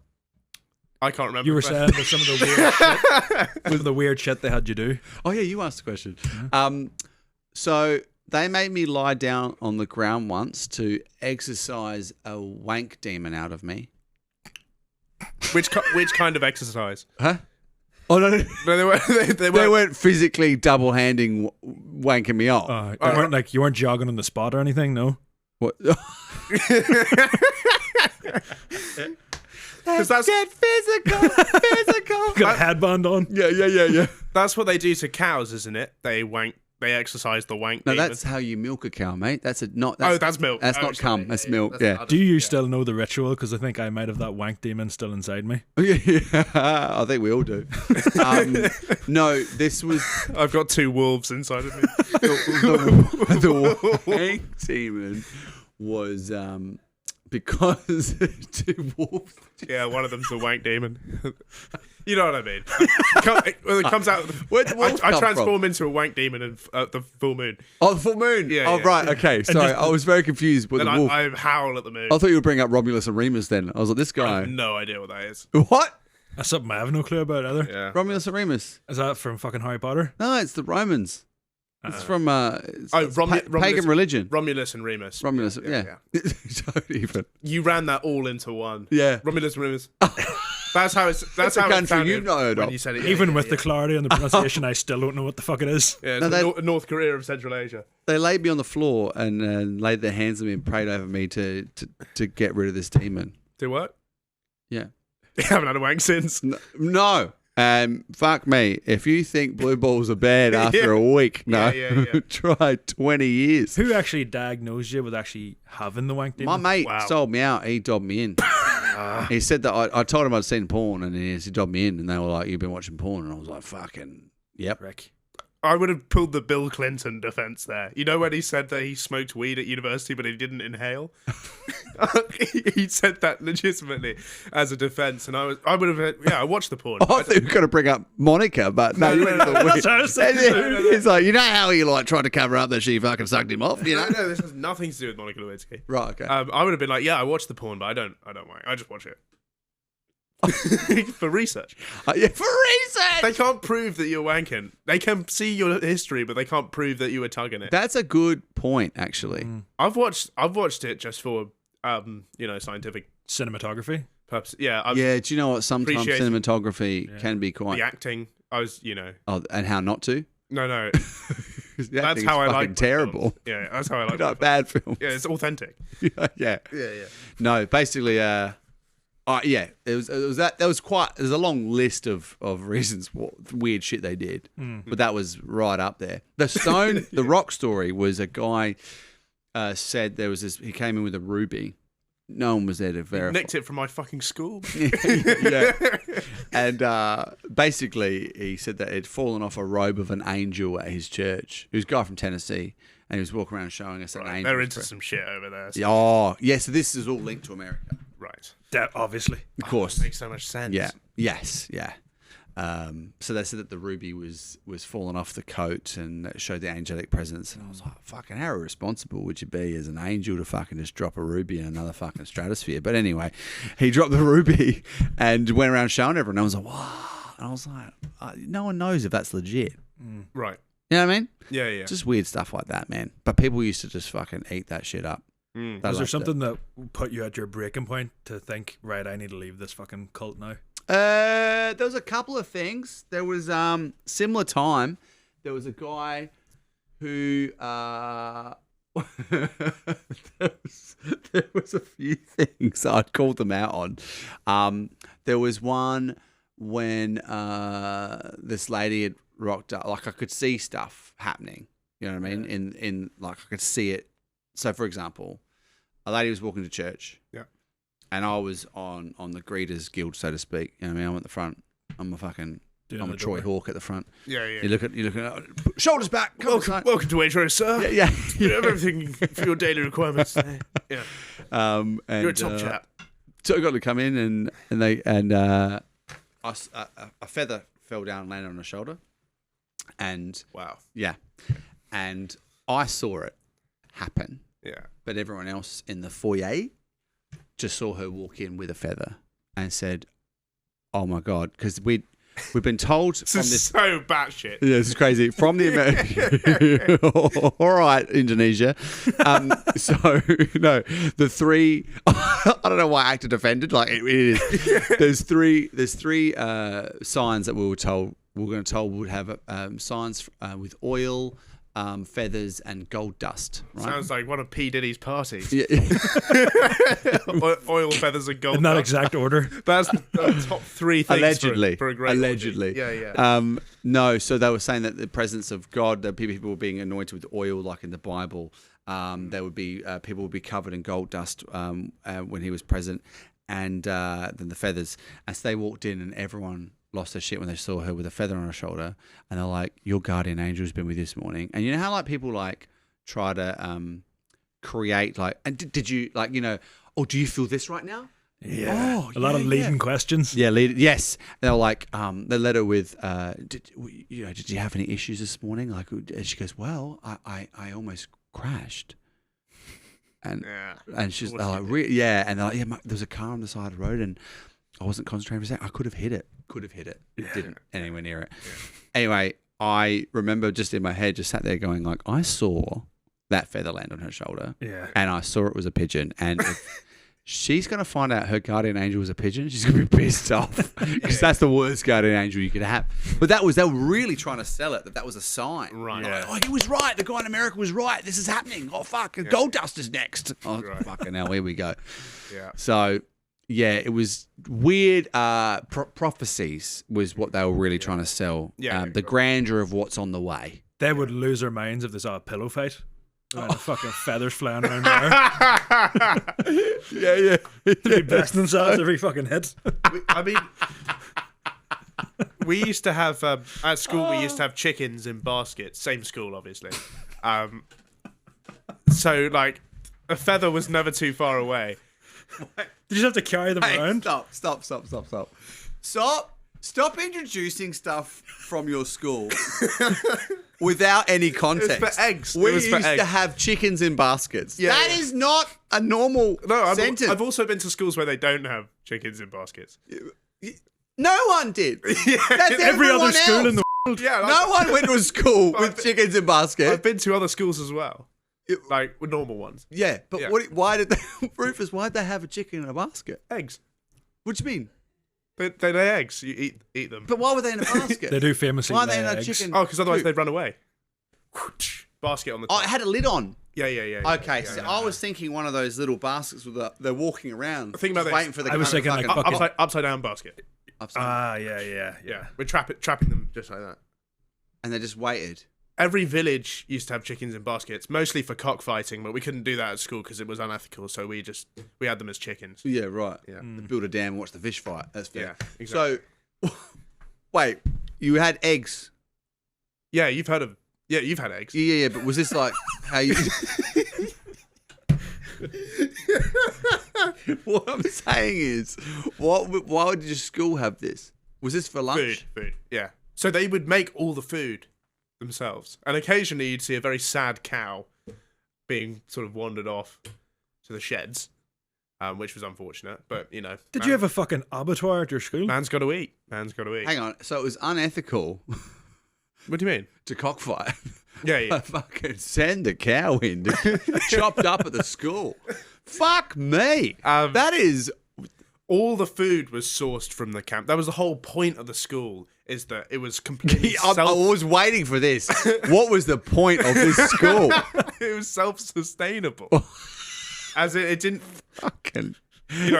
I can't remember. You were saying that some of the weird shit, some of the weird shit they had you do. Oh yeah, you asked the question. So they made me lie down on the ground once to exercise a wank demon out of me. Which kind of exercise? Huh? Oh no, No, they they weren't physically double-handing wanking me off. You weren't jogging on the spot or anything, no. What? Because that's Get physical. Got a headband on. Yeah. that's what they do to cows, isn't it? They wank they exercise the wank No, demon. that's how you milk a cow, mate. That's that's milk. That's not sorry. cum. That's milk. Yeah. Do you still know the ritual? Because I think I might have that wank demon still inside me. Yeah, I think we all do. No, this was I've got 2 wolves inside of me. the wank demon was because 2 wolves. Yeah, one of them's the wank demon. You know what I mean? It comes out. Where'd the wolves I come transform from? into a wank demon at the full moon. Oh, the full moon. Yeah, Oh, yeah. right. Okay. Sorry, I was very confused with Then the wolf. I howl at the moon. I thought you would bring up Romulus and Remus. Then I was like, this I guy. have no idea what that is. What? That's something I have no clue about either. Yeah. Romulus and Remus? Is that from fucking Harry Potter? No, it's the Romans. It's from it's Romulus- pagan religion. Romulus and Remus. Romulus, yeah. Don't even. You ran that all into one. Yeah. Romulus and Remus. That's how it's. That's a how it country sounded you've not heard when of. you said it. Even with the clarity and the pronunciation, I still don't know what the fuck it is. Yeah, No, it's they- North Korea of Central Asia. They laid me on the floor and laid their hands on me and prayed over me to get rid of this demon. Do what? Yeah. You haven't had a wank since. No. Fuck me. If you think blue balls are bad after a week, no. Yeah. Try 20 years. Who actually diagnosed you with actually having the wank demon? My mate Wow. sold me out. He dobbed me in. He said that I told him I'd seen porn and he dobbed me in and they were like, you've been watching porn? And I was like, fucking, yep. Rick. I would have pulled the Bill Clinton defense there. You know when he said that he smoked weed at university but he didn't inhale? He said that legitimately as a defense, and I would have. Yeah, I watched the porn. I thought you were going to bring up Monica, but no, you went to the weed. That's what I was thinking. He's like, you know how he like tried to cover up that she fucking sucked him off, you know? No, this has nothing to do with Monica Lewinsky. Right, okay. I would have been like, yeah, I watched the porn, but I don't worry. I just watch it. For research. Yeah, for research. They can't prove that you're wanking. They can see your history, but they can't prove that you were tugging it. That's a good point, actually. I've watched it just for scientific Cinematography. purposes. Yeah, Yeah, do you know what? Sometimes Appreciate- cinematography can be quite. the acting. Oh, and how not to? No. The That's acting's how I fucking like my terrible. films. Yeah, that's how I like. my Not bad films. Yeah, it's authentic. yeah. Yeah. No, basically, yeah. It was that. There was quite. There's a long list of reasons what weird shit they did, but that was right up there. The stone, the rock story was a guy said there was this. He came in with a ruby. No one was there to verify. Nicked it from my fucking school. Yeah. And basically, he said that it had fallen off a robe of an angel at his church. He was a guy from Tennessee, and he was walking around showing us an angel. They're into some shit over there. So. Oh, yeah. So this is all linked to America, Right. Obviously. of course. Makes so much sense. Yeah. Yes. Yeah. So they said that the ruby was falling off the coat and it showed the angelic presence. And I was like, fucking, how irresponsible would you be as an angel to fucking just drop a ruby in another fucking stratosphere? But anyway, he dropped the ruby and went around showing everyone. I was like, wow. And I was like, no one knows if that's legit. Right. You know what I mean? Yeah. Just weird stuff like that, man. But people used to just fucking eat that shit up. They Was there loved it. something that put you at your breaking point to think, right, I need to leave this fucking cult now? There was a couple of things. There was similar time. There was a guy who there was a few things I'd called them out on. There was one when this lady had rocked up. Like I could see stuff happening. You know what I mean? In like I could see it. So for example, a lady was walking to church. Yeah. And I was on the greeters guild, so to speak. You know what I mean? I'm at the front. I'm a Troy Hawk at the front. Yeah. You look at shoulders back. Come on, Welcome to Waitrose, sir. yeah. You have everything for your daily requirements. Yeah. And, You're a top chap. So I got to come in and a feather fell down and landed on her shoulder. And Wow. yeah. And I saw it happen. Yeah. But everyone else in the foyer just saw her walk in with a feather and said, "Oh my god!" Because we've been told This from is this. so batshit. Yeah, this is crazy. From the All right, Indonesia. So no, the three. I don't know why I acted offended. Like it is. There's three signs that we were told. We were going to told would have signs with oil. feathers, and gold dust. Right? Sounds like one of P. Diddy's parties. Yeah. Oil, feathers, and gold. In that dust. exact order. That's the top 3 things Allegedly. for a great Allegedly. orgy. Yeah. No, so they were saying that the presence of God, that people were being anointed with oil, like in the Bible. There would be people would be covered in gold dust when he was present, and then the feathers. As they walked in, and everyone lost their shit when they saw her with a feather on her shoulder, and they're like, "Your guardian angel has been with you this morning." And you know how like people like try to create like, and did you like oh, do you feel this right now? Yeah. A lot of leading questions. Yeah, yes. And they were like, they led her with, did you have any issues this morning? Like, and she goes, well, I almost crashed. And she's like, and they're like, yeah, there was a car on the side of the road, and I wasn't concentrating for a second. I could have hit it. Didn't anywhere near it. Yeah. Anyway, I remember just in my head, just sat there going like, I saw that feather land on her shoulder. Yeah. And I saw it was a pigeon. And if she's going to find out her guardian angel was a pigeon, she's going to be pissed off because that's the worst guardian angel you could have. But they were really trying to sell it that was a sign. Right. Like, oh, he was right. The guy in America was right. This is happening. Oh, fuck. Gold dust is next. Oh, fucking hell. Here we go. Yeah. So, yeah, it was weird. Prophecies was what they were really trying to sell. Yeah. The grandeur of what's on the way. They would lose their minds if they saw a pillow fight. The fucking feathers flying around there. Yeah. They'd be besting themselves every fucking hit. I mean, we used to have at school. We used to have chickens in baskets. Same school, obviously. So like, a feather was never too far away. Did you just have to carry them around? Stop introducing stuff from your school without any context. It was for eggs. We It was used for eggs. to have chickens in baskets. Yeah, That yeah. is not a normal sentence. I've also been to schools where they don't have chickens in baskets. No one did. That's Every other everyone school else. in the Yeah, No one went to a school with chickens in baskets. I've been to other schools as well, like with normal ones. Yeah, but Yeah. why did they, Rufus? Why'd they have a chicken in a basket? Eggs. What do you mean? They lay eggs. You eat them. But why were they in a basket? They do famously Why are they lay in a eggs. chicken? Oh, because otherwise coop? they'd run away. Basket on the top. Oh, it had a lid on. Yeah. Okay, so I was thinking one of those little baskets with they're walking around. Think about just this. waiting for the. I was kind of thinking like fucking- fucking- upside down basket. upside- Yeah. We're trapping them just like that. and they just waited. Every village used to have chickens in baskets, mostly for cockfighting, but we couldn't do that at school because it was unethical. So we had them as chickens. Yeah, right. Yeah. Build a dam and watch the fish fight. That's fair. Yeah, exactly. So, wait, you had eggs? Yeah, you've had eggs. Yeah. But was this like how you? What I'm saying is, why would your school have this? Was this for lunch? Food. Yeah. So they would make all the food themselves, and occasionally you'd see a very sad cow being sort of wandered off to the sheds, which was unfortunate. But Did you have a fucking abattoir at your school? man's got to eat. Hang on. So it was unethical What do you mean? to cockfight. Yeah. Fucking send the cow in, chopped up at the school. Fuck me. That is. All the food was sourced from the camp. That was the whole point of the school. Is that it was completely I was waiting for this. What was the point of this school? it was self-sustainable. As it didn't, Fucking.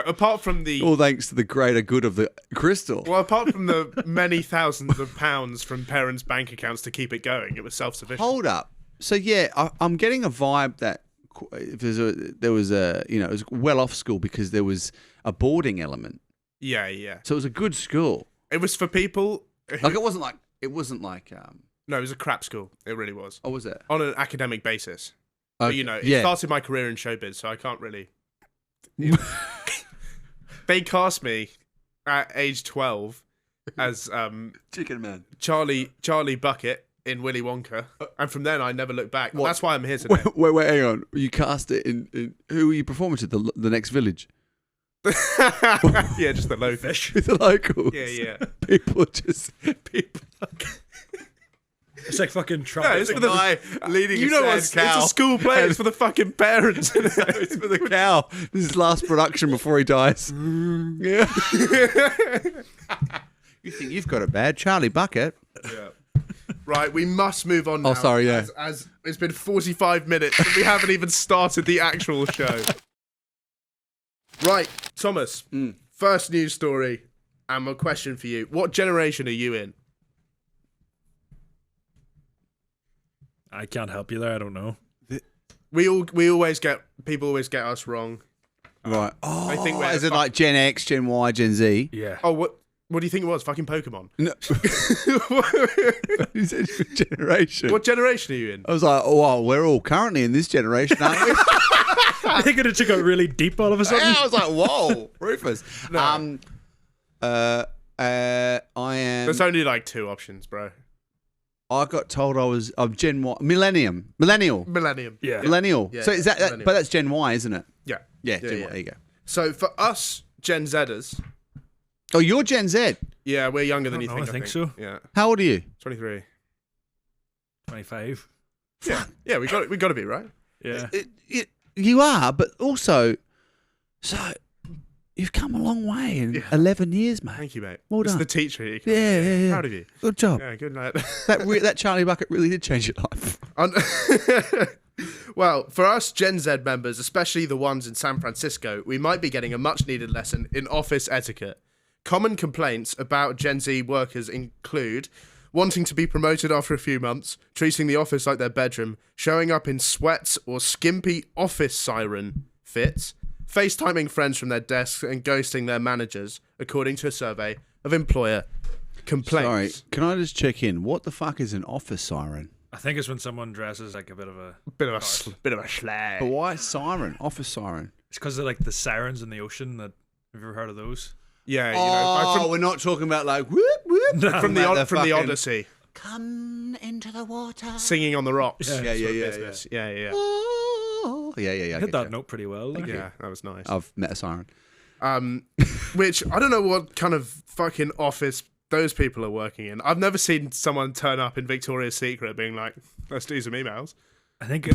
apart from the All thanks to the greater good of the crystal. well, apart from the many thousands of pounds from parents' bank accounts to keep it going, it was self-sufficient. Hold up. So yeah, I'm getting a vibe that there was a it was well off school because there was a boarding element. Yeah. So it was a good school. It was for people. Like it wasn't like No, it was a crap school. It really was. oh, was it? On an academic basis. Okay. But, it yeah. started my career in showbiz, so I can't really. They cast me at age 12 as Chicken Man. Charlie Bucket in Willy Wonka, and from then I never looked back. That's why I'm here today. Wait, hang on. You cast it in who were you performing to? The next village? Yeah, just the low fish. The locals. Yeah. People. It's like fucking No, tropic. it's for the guy leading You a know sad what? It's cow. a school play. It's for the fucking parents. It's for the cow. This is his last production before he dies. Yeah. You think you've got it bad, Charlie Bucket? Yeah. Right, we must move on now. Oh, sorry, yeah. As it's been 45 minutes and we haven't even started the actual show. Right, Thomas. First news story and a question for you. What generation are you in? I can't help you there. I don't know. We always get people always get us wrong. Right. Oh, I think we're is it like Gen X, Gen Y, Gen Z? Yeah. Oh, what do you think it was? Fucking Pokemon. No. You said generation. What generation are you in? I was like, oh, well, we're all currently in this generation, aren't we? I think it just got really deep all of a sudden. Yeah, I was like, whoa, Rufus. No. I am. There's only like 2 options, bro. I got told I'm Gen Y, millennial. Yeah. Millennial. Yeah, So is that, millennial. but that's Gen Y, isn't it? Yeah. Yeah, Gen Y. There you go. So for us Gen Zers, Oh, you're Gen Z. yeah, we're younger than you don't know, think. I think so. Yeah, How old are you? 23. 25. Yeah, we got to be right. Yeah. You are, but also, so you've come a long way in 11 years, mate. Thank you, mate. Well It's done. the teacher. Yeah. Proud of you. Good job. Yeah, good night. That Charlie Bucket really did change your life. Well, for us Gen Z members, especially the ones in San Francisco, we might be getting a much-needed lesson in office etiquette. Common complaints about Gen Z workers include wanting to be promoted after a few months, treating the office like their bedroom, showing up in sweats or skimpy office siren fits, FaceTiming friends from their desks and ghosting their managers, according to a survey of employer complaints. Sorry, can I just check in? What the fuck is an office siren? I think it's when someone dresses like a bit of a. Bit of a slag. But why siren? Office siren? It's because of like the sirens in the ocean. That have you ever heard of those? Yeah, you Oh, know, we're not talking about like whoop whoop. from the fucking- Odyssey, Come into the water. singing on the rocks. Yeah. Yeah, yeah, Sort of yeah, business. Yeah. Oh, yeah. I I hit get that you. note pretty well. Thank you. Yeah, that was nice. I've met a siren. Which I don't know what kind of fucking office those people are working in. I've never seen someone turn up in Victoria's Secret being like, let's do some emails. I think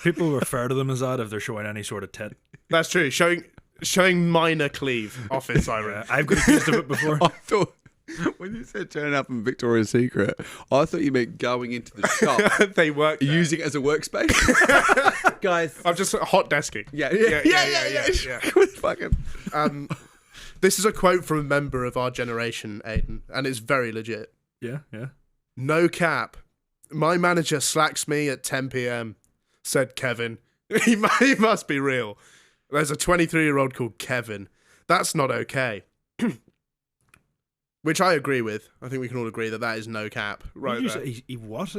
people refer to them as that if they're showing any sort of tit. That's true. Showing minor cleave office siren. I've got accused of it before. I thought when you said turn up in Victoria's Secret, I thought you meant going into the shop, They work there. using it as a workspace. Guys. I'm just hot desking. Yeah. Fucking. This is a quote from a member of our generation, Aidan, and it's very legit. Yeah. No cap. My manager slacks me at 10 p.m., said Kevin. He must be real. There's a 23-year-old called Kevin. That's not okay. Which I agree with. I think we can all agree that is no cap. Right there. He what?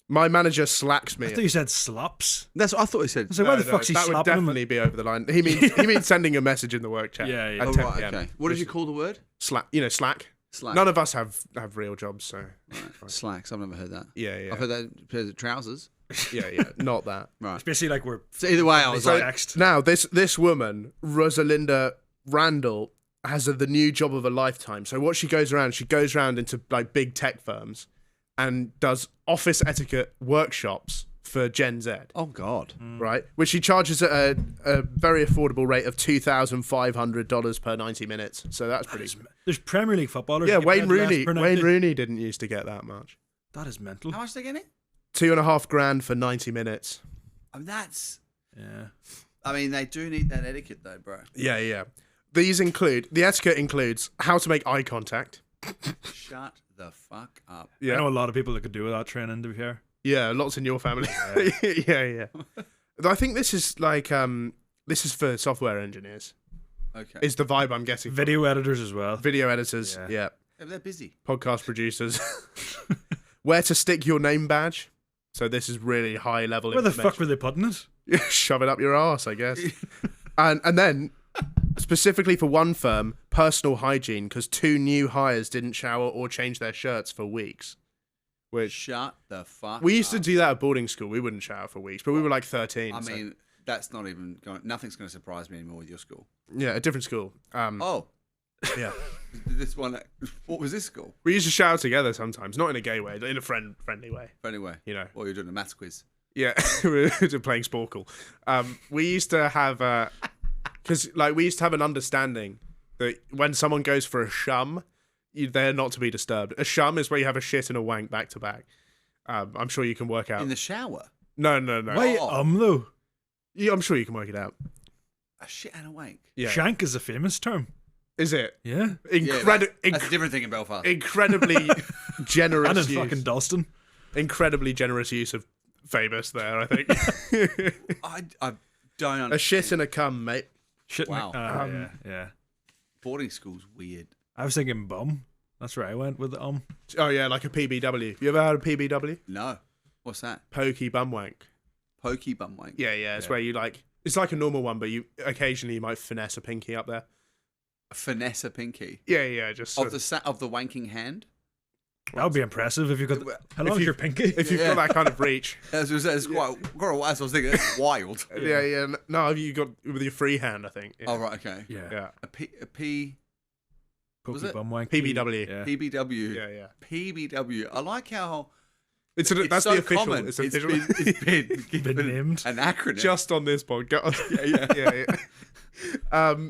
My manager slacks me. I thought you said slaps. That's what I thought he said. I was like, why the fuck's he that would slapping him? definitely be over the line. He means sending a message in the work chat. Yeah, yeah. At Oh, 10 right, p.m. okay. What did you call the word? Slack. Slack. None of us have real jobs, so Slacks. I've never heard that. yeah. I've heard that trousers. Yeah, not that. Right. It's basically like we're So either way, I was like, next. Now, this woman, Rosalinda Randall, has the new job of a lifetime. So what she goes around into like big tech firms and does office etiquette workshops for Gen Z, oh God. right? Which she charges at a very affordable rate of $2,500 per 90 minutes. So that's pretty. There's Premier League footballers. Yeah, that get Wayne paid less Rooney. per Wayne 90. Rooney didn't used to get that much. That is mental. How much they getting? $2,500 for 90 minutes. That's. Yeah. I mean, they do need that etiquette, though, bro. Yeah. The etiquette includes how to make eye contact. Shut the fuck up. I know a lot of people that could do without training, to be fair. Yeah, lots in your family. Yeah. I think this is like this is for software engineers. Okay. Is the vibe I'm getting. Video editors as well. Video editors, Yeah. yeah. They're busy. Podcast producers. Where to stick your name badge. So this is really high level Where the information. fuck were they putting it? Shove it up your arse, I guess. and then specifically for one firm, personal hygiene, because 2 new hires didn't shower or change their shirts for weeks. Which Shut the fuck we used to up. do that at boarding school. We wouldn't shower for weeks, but we were like 13. I so- mean, that's not even going. Nothing's going to surprise me anymore with your school. yeah, a different school. Oh, Yeah. this one. What was this school? We used to shower together sometimes, not in a gay way, in a friendly way. Anyway, You know. well, you're doing a maths quiz. Yeah, we were playing Sporkle. We used to have, because like we used to have an understanding that when someone goes for a shum, they're not to be disturbed. A shum is where you have a shit and a wank back to back. I'm sure you can work out. In the shower. No. Why though? Yeah, I'm sure you can work it out. A shit and a wank. Yeah. Shank is a famous term. Is it? Yeah. That's a different thing in Belfast. Incredibly generous And in use. fucking Dalston. Incredibly generous use of famous there, I think. I don't understand. A shit and a cum, mate. Shit. Wow. Yeah. Boarding school's weird. I was thinking bum. That's where I went with the Oh yeah, like a PBW. You ever heard of PBW? No. What's that? Pokey bum wank. Pokey bum wank. Yeah. It's where you like. It's like a normal one, but you occasionally you might finesse a pinky up there. Finesse a pinky. Yeah. Just sort Of the wanking hand. That would be impressive if you got. How long is your pinky? if you've got that kind of reach. As it's quite a while. So I was thinking that's wild. Yeah. No, you got with your free hand, I think. Yeah. Oh right, okay. Yeah. A P. Was Pokey it? bum wank. PBW. Yeah. PBW. Yeah. PBW. I like how It's it's that's so the official. common. It's It's official. been given Been named. an acronym. Just on this podcast. Yeah.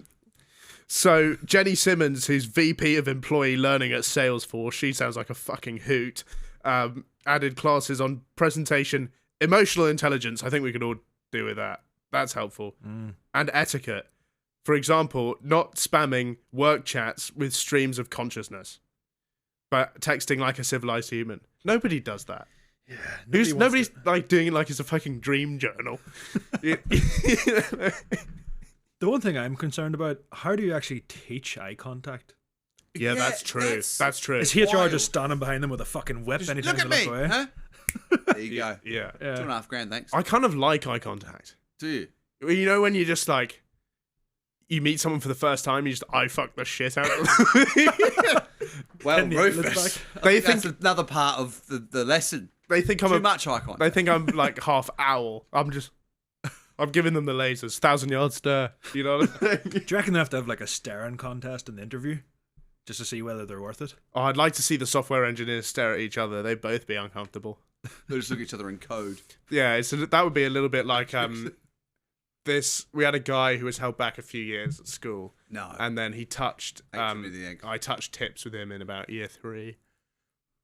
So Jenny Simmons, who's VP of Employee Learning at Salesforce, she sounds like a fucking hoot. Added classes on presentation, emotional intelligence. I think we could all do with that. That's helpful. And etiquette. For example, not spamming work chats with streams of consciousness, but texting like a civilized human. Nobody does that. Yeah. Nobody's like doing it like it's a fucking dream journal. The one thing I'm concerned about: how do you actually teach eye contact? Yeah, that's true. That's true. Is HR wild. just standing behind them with a fucking whip anytime Look they at look me, away? huh? There you go. Yeah. Yeah. $2.5 thanks. I kind of like eye contact. Do you? You know when you just like you meet someone for the first time, you just eye fuck the shit out of them. Well, Kenny, let's Rufus. back. They That's think another part of the lesson. they think I'm Too a much eye contact. they think I'm like half owl. I'm giving them the lasers, 1,000-yard stare. You know what I mean? Do you reckon they have to have like a staring contest in the interview, just to see whether they're worth it? Oh, I'd like to see the software engineers stare at each other. They'd both be uncomfortable. They just look at each other in code. Yeah, that would be a little bit like this. We had a guy who was held back a few years at school, No. and then he touched. Actually, the egg. I touched tips with him in about year 3.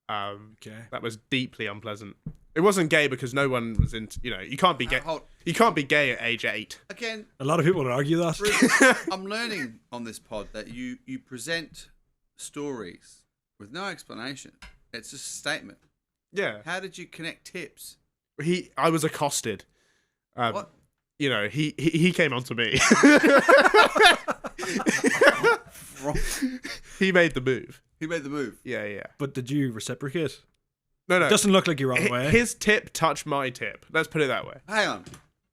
Okay. That was deeply unpleasant. It wasn't gay because no one was into. You know, you can't be gay. Hold- You can't be gay at age 8. Again, A lot of people would argue that. Rufus, I'm learning on this pod that you present stories with no explanation. It's just a statement. Yeah, How did you connect tips? I was accosted. What? You know, he came on to me. He made the move. Who made the move? Yeah. But did you reciprocate? No. It doesn't look like you ran away. His tip touched my tip. Let's put it that way. Hang on.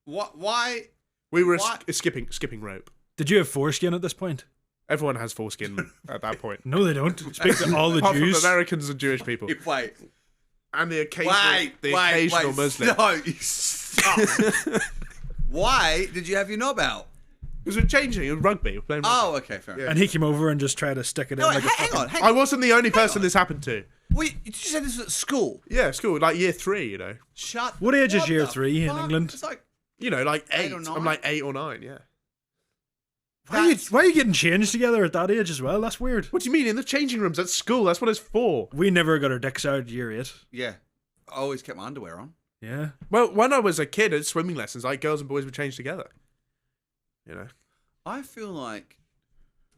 What? Why? We were What? skipping rope. Did you have foreskin at this point? Everyone has foreskin at that point. No, they don't. Speak to all the Apart from Jews. Americans and Jewish people. Wait. And the occasional Muslim. No, you stop. Why did you have your knob out? Because we're changing. It was rugby. We're playing rugby. Oh, okay, fair enough. And he came over and just tried to stick it in No, like a hang fucking... on, hang I on. wasn't the only person this happened to. Wait, you said this was at school. Yeah, school, like year 3, you know. Shut. What age is year the 3 in fuck? England? It's like You know, like 8. or I'm 9? like 8 or 9, yeah. Why are you getting changed together at that age as well? That's weird. What do you mean? In the changing rooms at school? That's what it's for. We never got our dicks out year 8. yeah. I always kept my underwear on. Yeah. Well, when I was a kid at swimming lessons, like girls and boys would change together. You know? I feel like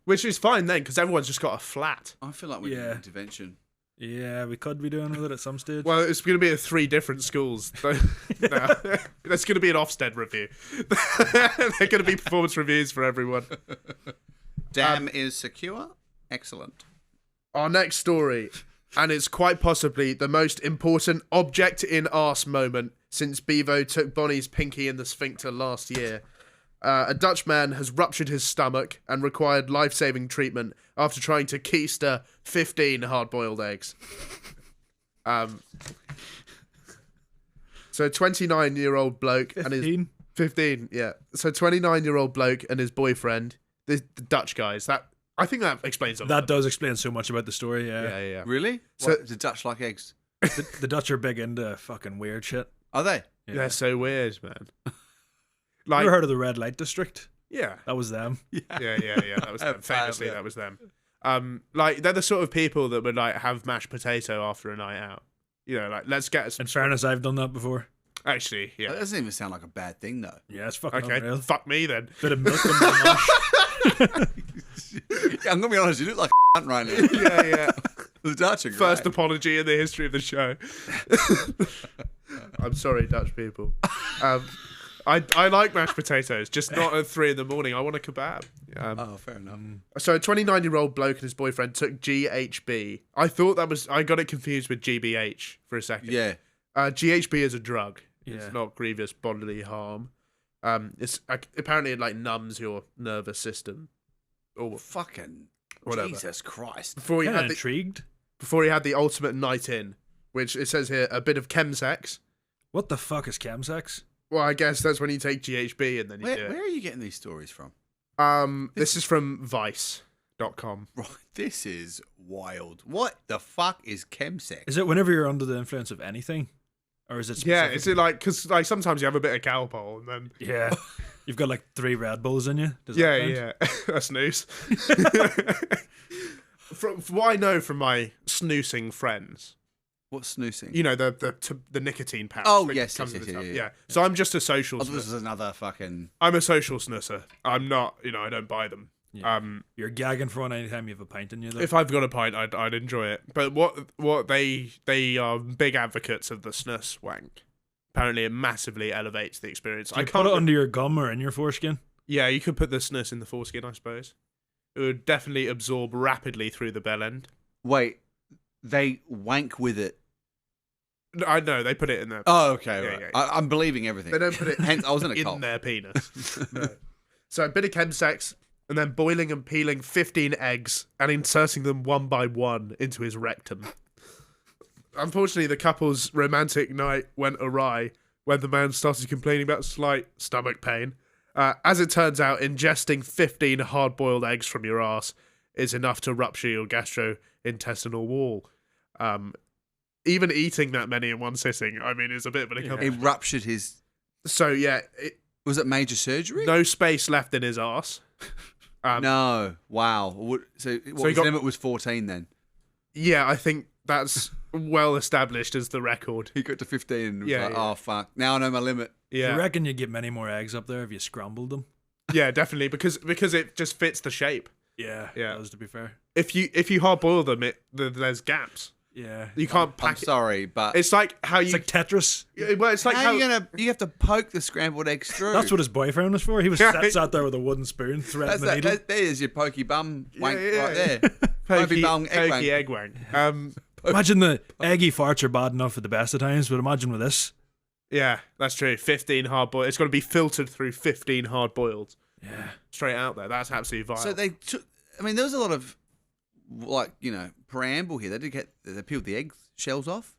Which is fine then, because everyone's just got a flat. we need Yeah. intervention. Yeah, we could be doing with it at some stage. Well, it's going to be at 3 different schools. Now. There's going to be an Ofsted review. They're going to be performance reviews for everyone. Dam is secure. Excellent. Our next story, and it's quite possibly the most important object in arse moment since Bevo took Bonnie's pinky in the sphincter last year. A Dutch man has ruptured his stomach and required life-saving treatment after trying to keister 15 hard-boiled eggs. So 29-year-old bloke and his 15? 15, yeah. So 29-year-old bloke and his boyfriend, the Dutch guys. I think that explains a lot. That does explain so much about the story, yeah. Yeah. Really? So- What, the Dutch like eggs? The Dutch are big into fucking weird shit. Are they? Yeah. They're so weird, man. You Like, ever heard of the Red Light District? yeah. That was them. Yeah. That was them. Famously, yeah. that was them. Like they're the sort of people that would like have mashed potato after a night out. You know, like let's get us. In fairness, I've done that before. Actually, That yeah. doesn't even sound like a bad thing, though. Yeah, it's fucking Okay, unreal. fuck me then. Bit of milk and mash. Yeah, I'm gonna be honest. You look like a cunt right now. Yeah. The Dutch are great. First apology in the history of the show. I'm sorry, Dutch people. I like mashed potatoes, just not at 3 a.m. I want a kebab. Oh, fair enough. So a 29-year-old bloke and his boyfriend took GHB. I got it confused with GBH for a second. Yeah. GHB is a drug. Yeah. It's not grievous bodily harm. It's apparently it like numbs your nervous system. Or Fucking Whatever. Jesus Christ. before he Kinda had the intrigued. ultimate night in, which it says here a bit of chemsex. What the fuck is chemsex? Well, I guess that's when you take GHB and then you do Where are you getting these stories from? it. This is from Vice.com. Right, this is wild. What the fuck is chemsex? Is it whenever you're under the influence of anything? Or is it Yeah, specific? is it like because like sometimes you have a bit of Calpol and then Yeah. You've got like 3 Red Bulls in you. Does that count? yeah, that's news. From what I know from my snoozing friends, What's snoozing? you know the nicotine pouch. Oh, that yes, comes yes, with the yes, tub. yeah. So I'm just a social. Oh, this snusser. is another fucking. I'm a social snusser. I'm not. I don't buy them. Yeah. You're gagging for one anytime you have a pint in you, though. If I've got a pint, I'd enjoy it. But what they are big advocates of the snus wank. Apparently, it massively elevates the experience. Do you put it under your gum or in your foreskin? Yeah, you could put the snus in the foreskin, I suppose. It would definitely absorb rapidly through the bell end. Wait, they wank with it. No, I know they put it in there. Oh, okay. Yeah, right. yeah. I'm believing everything. They don't put it Hence, I was in a cult. in their penis. No. So a bit of chemsex, and then boiling and peeling 15 eggs and inserting them one by one into his rectum. Unfortunately, the couple's romantic night went awry when the man started complaining about slight stomach pain. As it turns out, ingesting 15 hard-boiled eggs from your ass is enough to rupture your gastrointestinal wall. Even eating that many in one sitting, I mean, is a bit of an It accomplishment. ruptured his. So, yeah, Was it major surgery? no space left in his ass. No. Wow. So he his got- limit was 14 then? Yeah, I think that's well established as the record. He got to 15 and was Yeah, like, yeah. oh, fuck. Now I know my limit. Do you Yeah, reckon you'd get many more eggs up there if you scrambled them? yeah, definitely because it just fits the shape. Yeah. Yeah. That was to be fair. If you hard boil them, there's gaps. Yeah. You can't I'm pack it. sorry, but It's like how you. It's like Tetris. Well, it's like how how. are you gonna? You have to poke the scrambled eggs through. That's what his boyfriend was for. He was sat there with a wooden spoon, threading the needle. There's your pokey bum wank yeah, right yeah. there. Pokey bum egg wank. Pokey egg wank. Imagine the eggy farts are bad enough at the best of times, but imagine with this. Yeah, that's true. 15 hard boiled. It's got to be filtered through 15 hard boiled. Yeah. Straight out there. That's absolutely vile. So they took. I mean, there was a lot of preamble here. They peeled the egg shells off.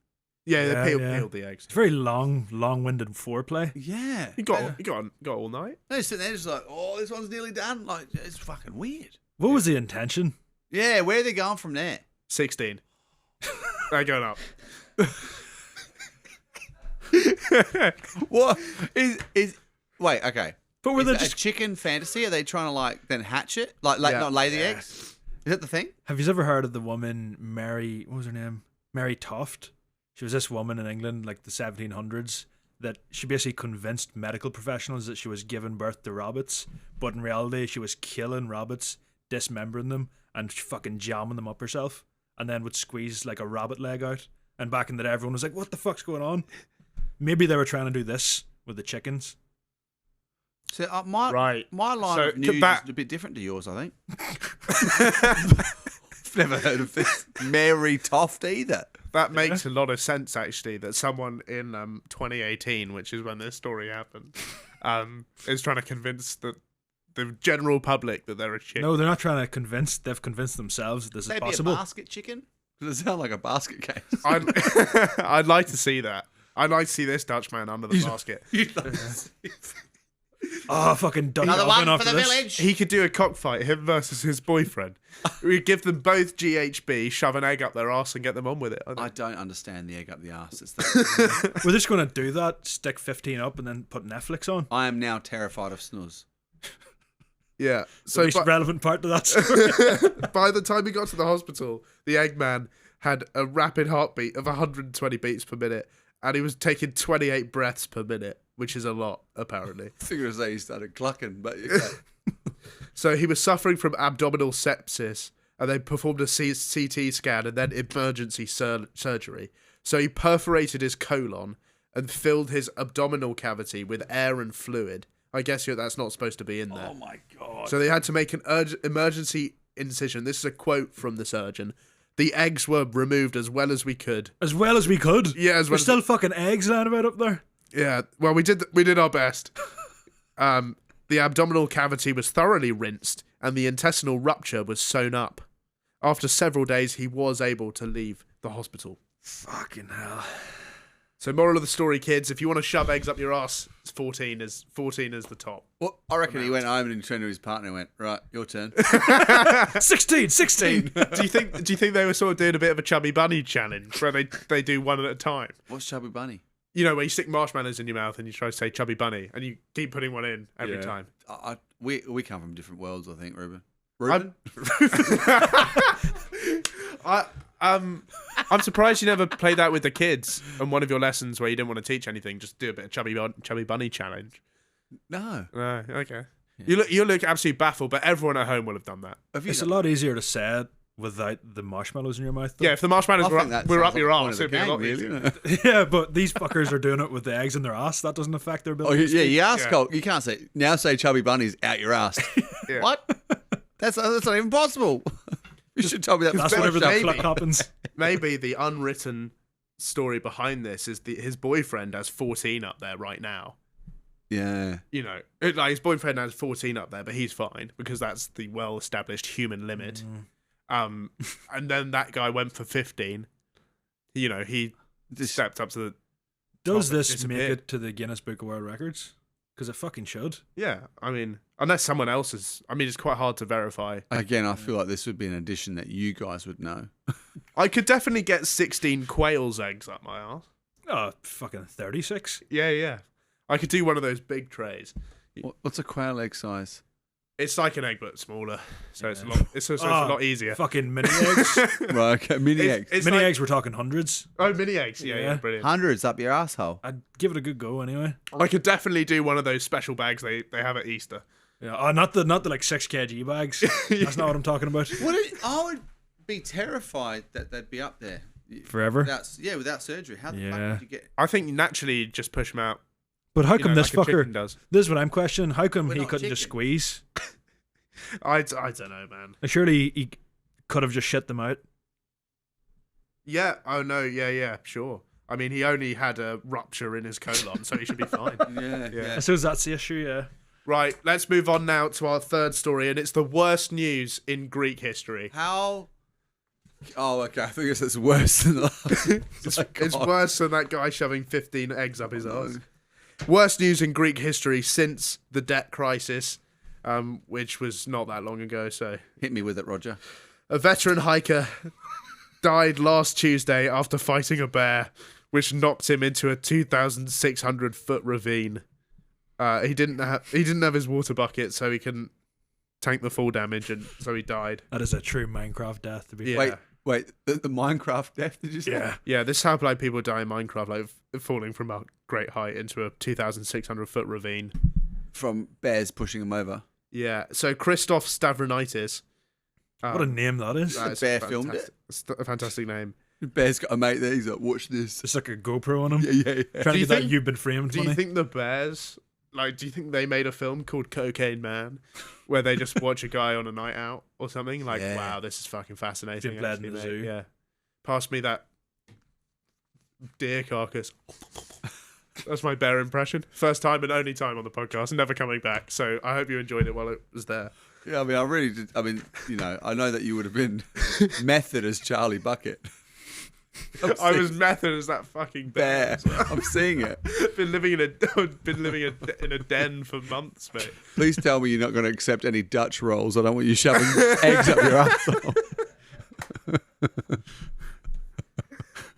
yeah, Yeah, they yeah. peeled the eggs. It's very long-winded foreplay. Yeah. You got all night. They're sitting there just like, oh, this one's nearly done. Like, it's fucking weird. What was the intention? Yeah, where are they going from there? 16. They're going up. What is? Wait, okay. But were Is they that just... a chicken fantasy? Are they trying to then hatch it? Like Yeah. not lay the eggs? Is that the thing? Have you ever heard of the woman Mary? What was her name? Mary Toft. She was this woman in England, like the 1700s, that she basically convinced medical professionals that she was giving birth to rabbits, but in reality she was killing rabbits, dismembering them, and fucking jamming them up herself, and then would squeeze like a rabbit leg out. And back in the day, everyone was like, "What the fuck's going on?" Maybe they were trying to do this with the chickens. So my Right. my line So of news that- is a bit different to yours, I think. I've never heard of this Mary Toft either. That makes a lot of sense, actually, that someone in 2018, which is when this story happened, is trying to convince the general public that they're a chick. No, they're not trying to convince. They've convinced themselves that this is Maybe possible. a basket chicken? Does it sound like a basket case? I'd like to see that. I'd like to see this Dutchman under the basket. Oh, fucking done Another it one after for the this. village. He could do a cockfight, him versus his boyfriend. We'd give them both GHB, shove an egg up their arse, and get them on with it. I don't understand the egg up the arse. It's that. We're just going to do that, stick 15 up, and then put Netflix on. I am now terrified of snus. Yeah. The So least relevant part to that story. by the time he got to the hospital, the Eggman had a rapid heartbeat of 120 beats per minute, and he was taking 28 breaths per minute, which is a lot, apparently. I think it was he started clucking, but okay. So he was suffering from abdominal sepsis, and they performed a CT scan and then emergency surgery. So he perforated his colon and filled his abdominal cavity with air and fluid. I guess that's not supposed to be in there. Oh my God. So they had to make an emergency incision. This is a quote from the surgeon. The eggs were removed as well as we could. As well as we could. Yeah, as well There's as still fucking eggs lying about up there. Yeah, well, we did our best. The abdominal cavity was thoroughly rinsed, and the intestinal rupture was sewn up. After several days, he was able to leave the hospital. Fucking hell. So, moral of the story, kids: if you want to shove eggs up your ass, 14 is the top. Well, I reckon he went home and he turned to his partner and went, "Right, your turn." 16. Do you think they were sort of doing a bit of a chubby bunny challenge where they do one at a time? What's Chubby Bunny? You know, where you stick marshmallows in your mouth and you try to say chubby bunny, and you keep putting one in every time. We come from different worlds, I think, Ruben. I'm surprised you never played that with the kids on one of your lessons where you didn't want to teach anything. Just do a bit of chubby bunny challenge. No. Okay. Yeah. You look absolutely baffled, but everyone at home will have done that. It's a lot easier to say it without the marshmallows in your mouth, though. Yeah, if the marshmallows were up your like arse, it'd be a lot easier. Yeah, but these fuckers are doing it with the eggs in their ass. That doesn't affect their ability. You ask Cole, you can't say Chubby Bunny's out your ass. Yeah. What? That's not even possible. You should tell me that. That's whenever that flip happens. Maybe the unwritten story behind this is his boyfriend has 14 up there right now. Yeah. You know, like his boyfriend has 14 up there, but he's fine because that's the well-established human limit. And then that guy went for 15. You know, he stepped up to the. Does top, this make it to the Guinness Book of World Records? Because it fucking should. Yeah, I mean, unless someone else is. I mean, it's quite hard to verify. Again, I feel like this would be an addition that you guys would know. I could definitely get 16 quail's eggs up my arse. Oh, fucking 36. Yeah. I could do one of those big trays. What's a quail egg size? It's like an egg, but smaller. So it's a lot. It's a lot easier. Fucking mini eggs. Right, okay, mini eggs. Mini eggs, we're talking hundreds. Oh, mini eggs. Yeah, Yeah. brilliant. Hundreds up your asshole. I'd give it a good go anyway. I could definitely do one of those special bags they have at Easter. Yeah, not the like 6 kg bags. That's not what I'm talking about. I would be terrified that they'd be up there Forever. without surgery. How the fuck Yeah. would you get? I think naturally you'd just push them out. But how come this like a chicken fucker? does. This is what I'm questioning. How come We're he not couldn't just chicken. squeeze? I don't know, man. Like, surely he could have just shit them out. Yeah. Oh no. Yeah. Sure. I mean, he only had a rupture in his colon, so he should be fine. Yeah. I suppose that's the issue. Yeah. Right. Let's move on now to our third story, and it's the worst news in Greek history. How? Oh, okay. I think it's worse than that. It's worse than that guy shoving 15 eggs up his arse. Worst news in Greek history since the debt crisis, which was not that long ago. So, Hit me with it, Roger. a veteran hiker died last Tuesday after fighting a bear, which knocked him into a 2,600-foot ravine. He didn't have his water bucket, so he couldn't tank the full damage, and so he died. That is a true Minecraft death, to be Yeah. fair. Wait. The Minecraft death? Did you say? Yeah, this is how like people die in Minecraft, like falling from a great height into a 2,600-foot ravine. From bears pushing them over. Yeah, so Christoph Stavronaitis. What a name that is. It's bear filmed it. It's a fantastic name. Bear's got a mate there. He's like, watch this. It's like a GoPro on him. Yeah. Trying to you get that think- You've Been Framed Do money. you think the bears, do you think they made a film called Cocaine Man, where they just watch a guy on a night out or something? Like, Yeah. wow, this is fucking fascinating. Been bled in actually, the mate. zoo. Yeah. Pass me that deer carcass. That's my bear impression. First time and only time on the podcast, never coming back. So I hope you enjoyed it while it was there. Yeah, I mean, I really did. I mean, I know that you would have been method as Charlie Bucket. I was method as that fucking bear. Bear. I'm seeing it. been living in a den for months, mate. Please tell me you're not going to accept any Dutch rolls. I don't want you shoving eggs up your asshole.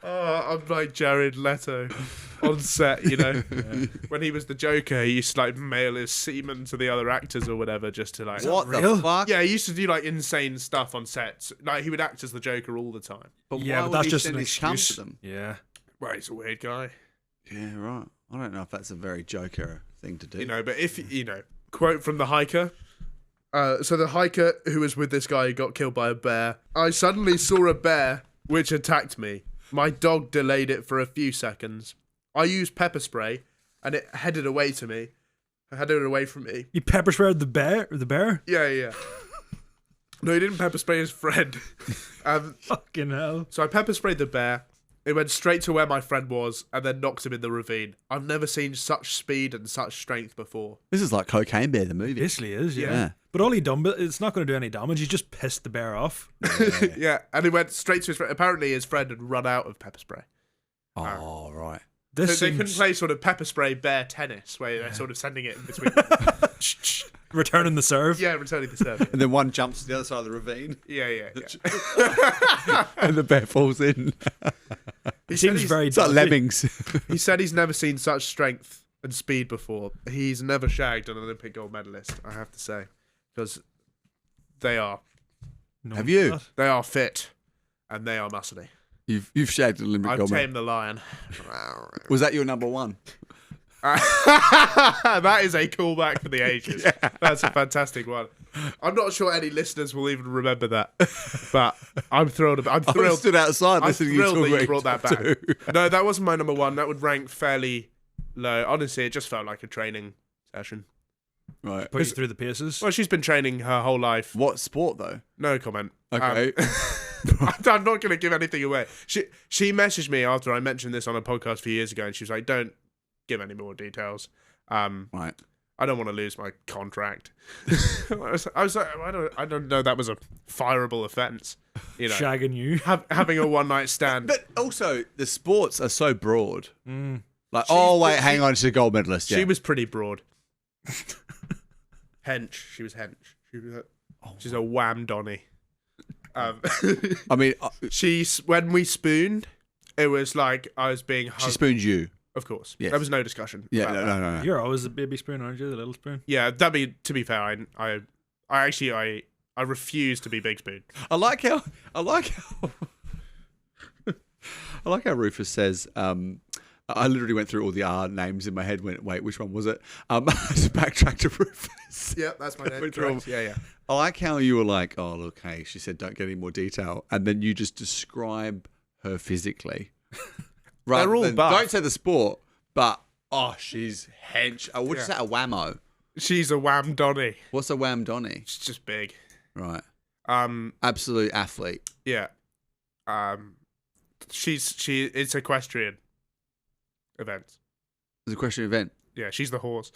Oh, I'm like Jared Leto on set, you know. When he was the Joker, he used to like mail his semen to the other actors or whatever just to like. What the real? fuck? Yeah, he used to do like insane stuff on sets. Like he would act as the Joker all the time. But Yeah, why but would that's he just send an his cum excuse. to them? Yeah. Well, he's a weird guy, Yeah, right. I don't know if that's a very Joker thing to do. you know. But if you know, quote from the hiker. So the hiker who was with this guy got killed by a bear. I suddenly saw a bear which attacked me. My dog delayed it for a few seconds. I used pepper spray, and it headed away to me. Headed away from me. You pepper sprayed the bear? The bear? Yeah. No, he didn't pepper spray his friend. Fucking hell. So I pepper sprayed the bear. It went straight to where my friend was, and then knocked him in the ravine. I've never seen such speed and such strength before. This is like Cocaine Bear, the movie. Basically is, yeah. Yeah. But all he done, but it's not going to do any damage. He just pissed the bear off. Yeah, and he went straight to his friend. Apparently, his friend had run out of pepper spray. Oh, right. This So they couldn't seems play sort of pepper spray bear tennis, where they're sort of sending it in between. returning the serve. Yeah, returning the serve. And then one jumps to the other side of the ravine, Yeah. and the bear falls in. He It said seems he's- very It's like dodgy. lemmings. He said he's never seen such strength and speed before. He's never shagged an Olympic gold medalist, I have to say, because they are No, Have you? not. they are fit and they are muscly. You've shagged an Olympic I've gold medal. tamed the lion. Was that your number one? That is a callback for the ages. That's a fantastic one. I'm not sure any listeners will even remember that, but I'm thrilled. I'm I thrilled. stood outside I'm listening to you thrilled talk that you about brought that back. too. No, that wasn't my number one. That would rank fairly low. Honestly, it just felt like a training session. Right. Put you through the paces. Well, she's been training her whole life. What sport though? No comment. Okay. I'm not going to give anything away. She messaged me after I mentioned this on a podcast a few years ago, and she was like, "Don't give any more details. Right. I don't want to lose my contract." I was like, I don't know. That was a fireable offence. You know, Shagging you. having a one night stand. But also, the sports are so broad. Mm. Like, She's- oh wait, she- hang on, she's a gold medalist. Yeah. She was pretty broad. Hench. She was hench. She's a wham Donny. I mean, When we spooned, it was like I was being hugged. she spooned you. Of course. Yes. There was no discussion. Yeah. about No, that. no. You're always the baby spoon, aren't you? The little spoon. Yeah, to be fair, I actually refuse to be big spoon. I like how Rufus says. I literally went through all the R names in my head. Went, wait, which one was it? I just backtracked to Rufus. Yeah, that's my name. Went through all- Correct. Yeah. I like how you were like, oh look, hey, she said don't get any more detail, and then you just describe her physically. They're all buff. Don't say the sport, but she's hench. I would Yeah. say a whammo. She's a wham Donny. What's a wham donny? She's just big. Right, Absolute athlete. Yeah. It's equestrian events. It's a question event. Yeah, she's the horse.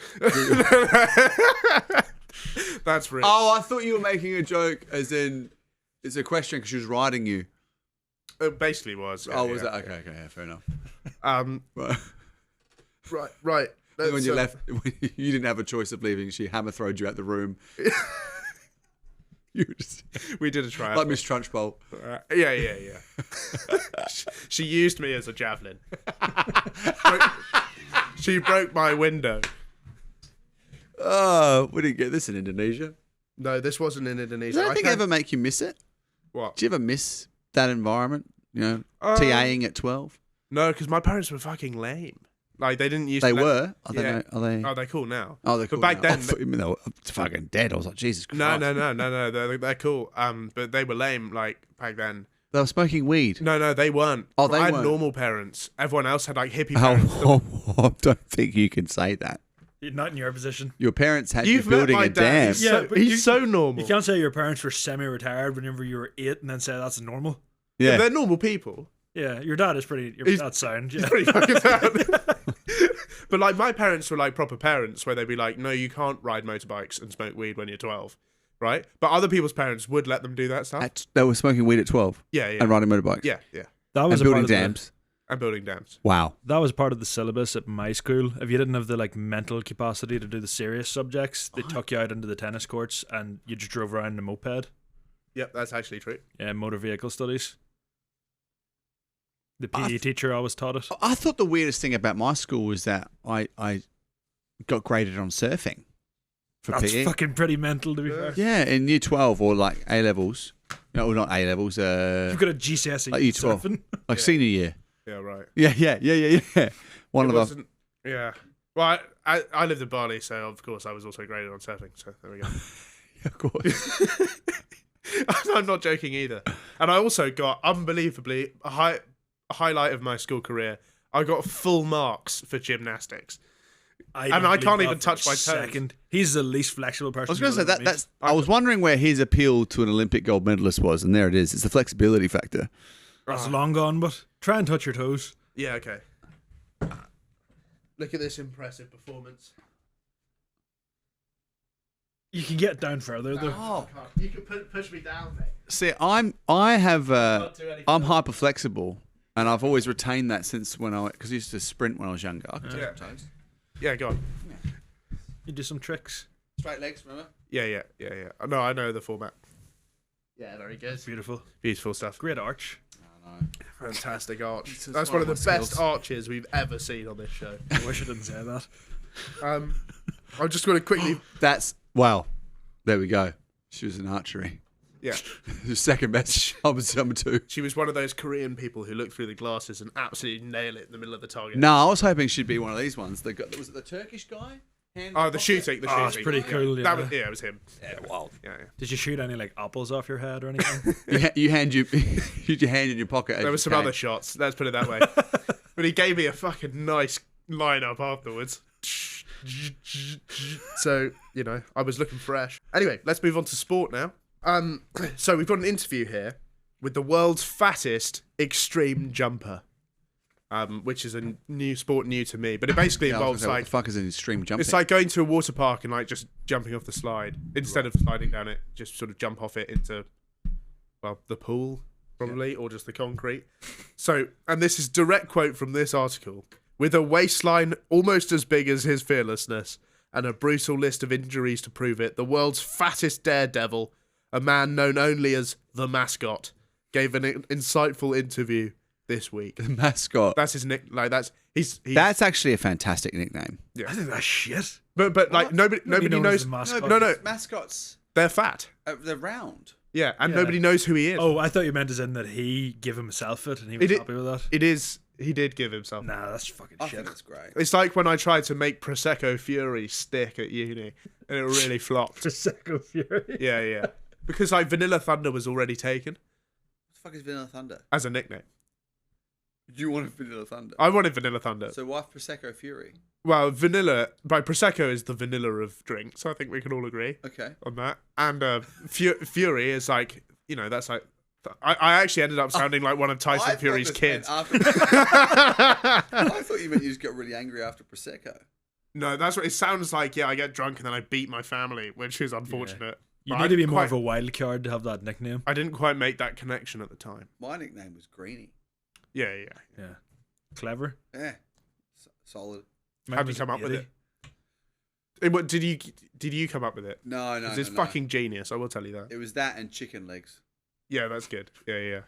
That's real. Oh, I thought you were making a joke, as in it's a question because she was riding you. It basically was. Yeah, Was yeah. that okay? Okay, yeah, fair enough. Right. Right. When That's, you left, when you didn't have a choice of leaving. She hammer throwed you out the room. You were just we did a trial. like Miss Trunchbull. Yeah. She used me as a javelin. She broke my window. Oh, we didn't get this in Indonesia. No, this wasn't in Indonesia. Does anything can't- ever make you miss it? What? Do you ever miss that environment? You know, Um, TAing at 12. No, because my parents were fucking lame. Like they didn't use. They to let- were. Are they? Yeah. Are they? Oh, they're cool now. Oh, they're cool. But back now. then, I thought you meant they were fucking dead. I was like, Jesus Christ. no. They're cool. But they were lame. Like back then. They were smoking weed. No, they weren't. Oh, they I had weren't. normal parents. Everyone else had like hippie parents. I don't think you can say that. Not in your position. Your parents had You've you met building my a dad. dam. He's, Yeah, so, but he's you- so normal. You can't say your parents were semi-retired whenever you were 8 and then say that's normal. Yeah, Yeah. they're normal people. Yeah, your dad is pretty. He's- That's sound. He's Yeah. pretty fucking sad. But like my parents were like proper parents, where they'd be like, "No, you can't ride motorbikes and smoke weed when you're 12." Right? But other people's parents would let them do that stuff. They were smoking weed at 12 Yeah. and riding motorbikes. Yeah. That And was a building part of the- dams. And building dams. Wow. That was part of the syllabus at my school. If you didn't have the like mental capacity to do the serious subjects, they took you out into the tennis courts and you just drove around in a moped. Yep, that's actually true. Yeah, motor vehicle studies. The PE teacher always taught it. I thought the weirdest thing about my school was that I got graded on surfing for That's PE. fucking pretty mental, to be fair. Yeah, in year 12 or like A levels. No, well, not A levels. You've got a GCSE like year 12, surfing. like senior year. Yeah, right. Yeah. One It of the wasn't. Yeah. Well, I lived in Bali, so of course I was also graded on surfing. So there we go. of course. I'm not joking either. And I also got unbelievably a highlight of my school career. I got full marks for gymnastics. I And I don't can't believe even that touch for a my toes. second. He's the least flexible person. I was going to say you'll ever that. meet. That's. I was wondering where his appeal to an Olympic gold medalist was, and there it is. It's the flexibility factor. That's long gone, but try and touch your toes. Yeah, okay. Look at this impressive performance. You can get down further though. Oh, You can push me down, mate. see, I'm hyper flexible, and I've always retained that since because I used to sprint when I was younger. I could touch Yeah. my toes. Yeah, go on. You do some tricks. Straight legs, remember? Yeah. No, I know the format. Yeah, very good. Beautiful. Beautiful stuff. Great arch. Fantastic arch. It's That's one one of of the my best skills. arches we've ever seen on this show. I wish I didn't say that. I'm just going to quickly. That's wow. There we go. She was in archery. Yeah. The second best. I was number 2. She was one of those Korean people who look through the glasses and absolutely nail it in the middle of the target. No, I was hoping she'd be one of these ones. Was it the Turkish guy? Oh, the shooting. The shooting. Oh, it's pretty cool, yeah. That was, it was him. Yeah, wild. Yeah. Did you shoot any like apples off your head or anything? You hand your hand in your pocket. as There you was some came. other shots. Let's put it that way. But he gave me a fucking nice lineup afterwards. So, I was looking fresh. Anyway, let's move on to sport now. So we've got an interview here with the world's fattest extreme jumper, which is a new sport new to me. But it basically Yeah, I was involves gonna say, like what the fuck is an extreme jumping? it's like going to a water park and like just jumping off the slide instead of sliding down it. Just sort of jump off it into the pool probably or just the concrete. So, and this is direct quote from this article. With a waistline almost as big as his fearlessness and a brutal list of injuries to prove it, the world's fattest daredevil, a man known only as the Mascot, gave an insightful interview this week. the mascot. That's his nick. Like he's That's actually a fantastic nickname. I think that's shit. but like nobody known knows. as the Mascot. No, Mascots. they're fat. They're round. Yeah, and Yeah. nobody knows who he is. Oh, I thought you meant as in that he gave himself it and he was He did- happy with that. It is. He did give himself. Nah, that's fucking I shit. think that's great. It's like when I tried to make Prosecco Fury stick at uni, and it really flopped. Prosecco Fury. Yeah. Because like Vanilla Thunder was already taken What the fuck is Vanilla Thunder? as a nickname. You wanted Vanilla Thunder. I wanted Vanilla Thunder. So why Prosecco Fury? Well, vanilla by Prosecco is the vanilla of drinks. I think we can all agree Okay. on that. And Fury is like that's like. I actually ended up sounding like one of Tyson Fury's kids. I thought you meant you just got really angry after Prosecco. No, that's what it sounds like. Yeah, I get drunk and then I beat my family, which is unfortunate. You But need I to be didn't more quite- of a wild card to have that nickname. I didn't quite make that connection at the time. My nickname was Greenie. Yeah. Yeah. Clever. Yeah. Solid. How'd you come up with it? What did you come up with it? No. Because it's fucking genius. I will tell you that. It was that and chicken legs. Yeah, that's good. Yeah.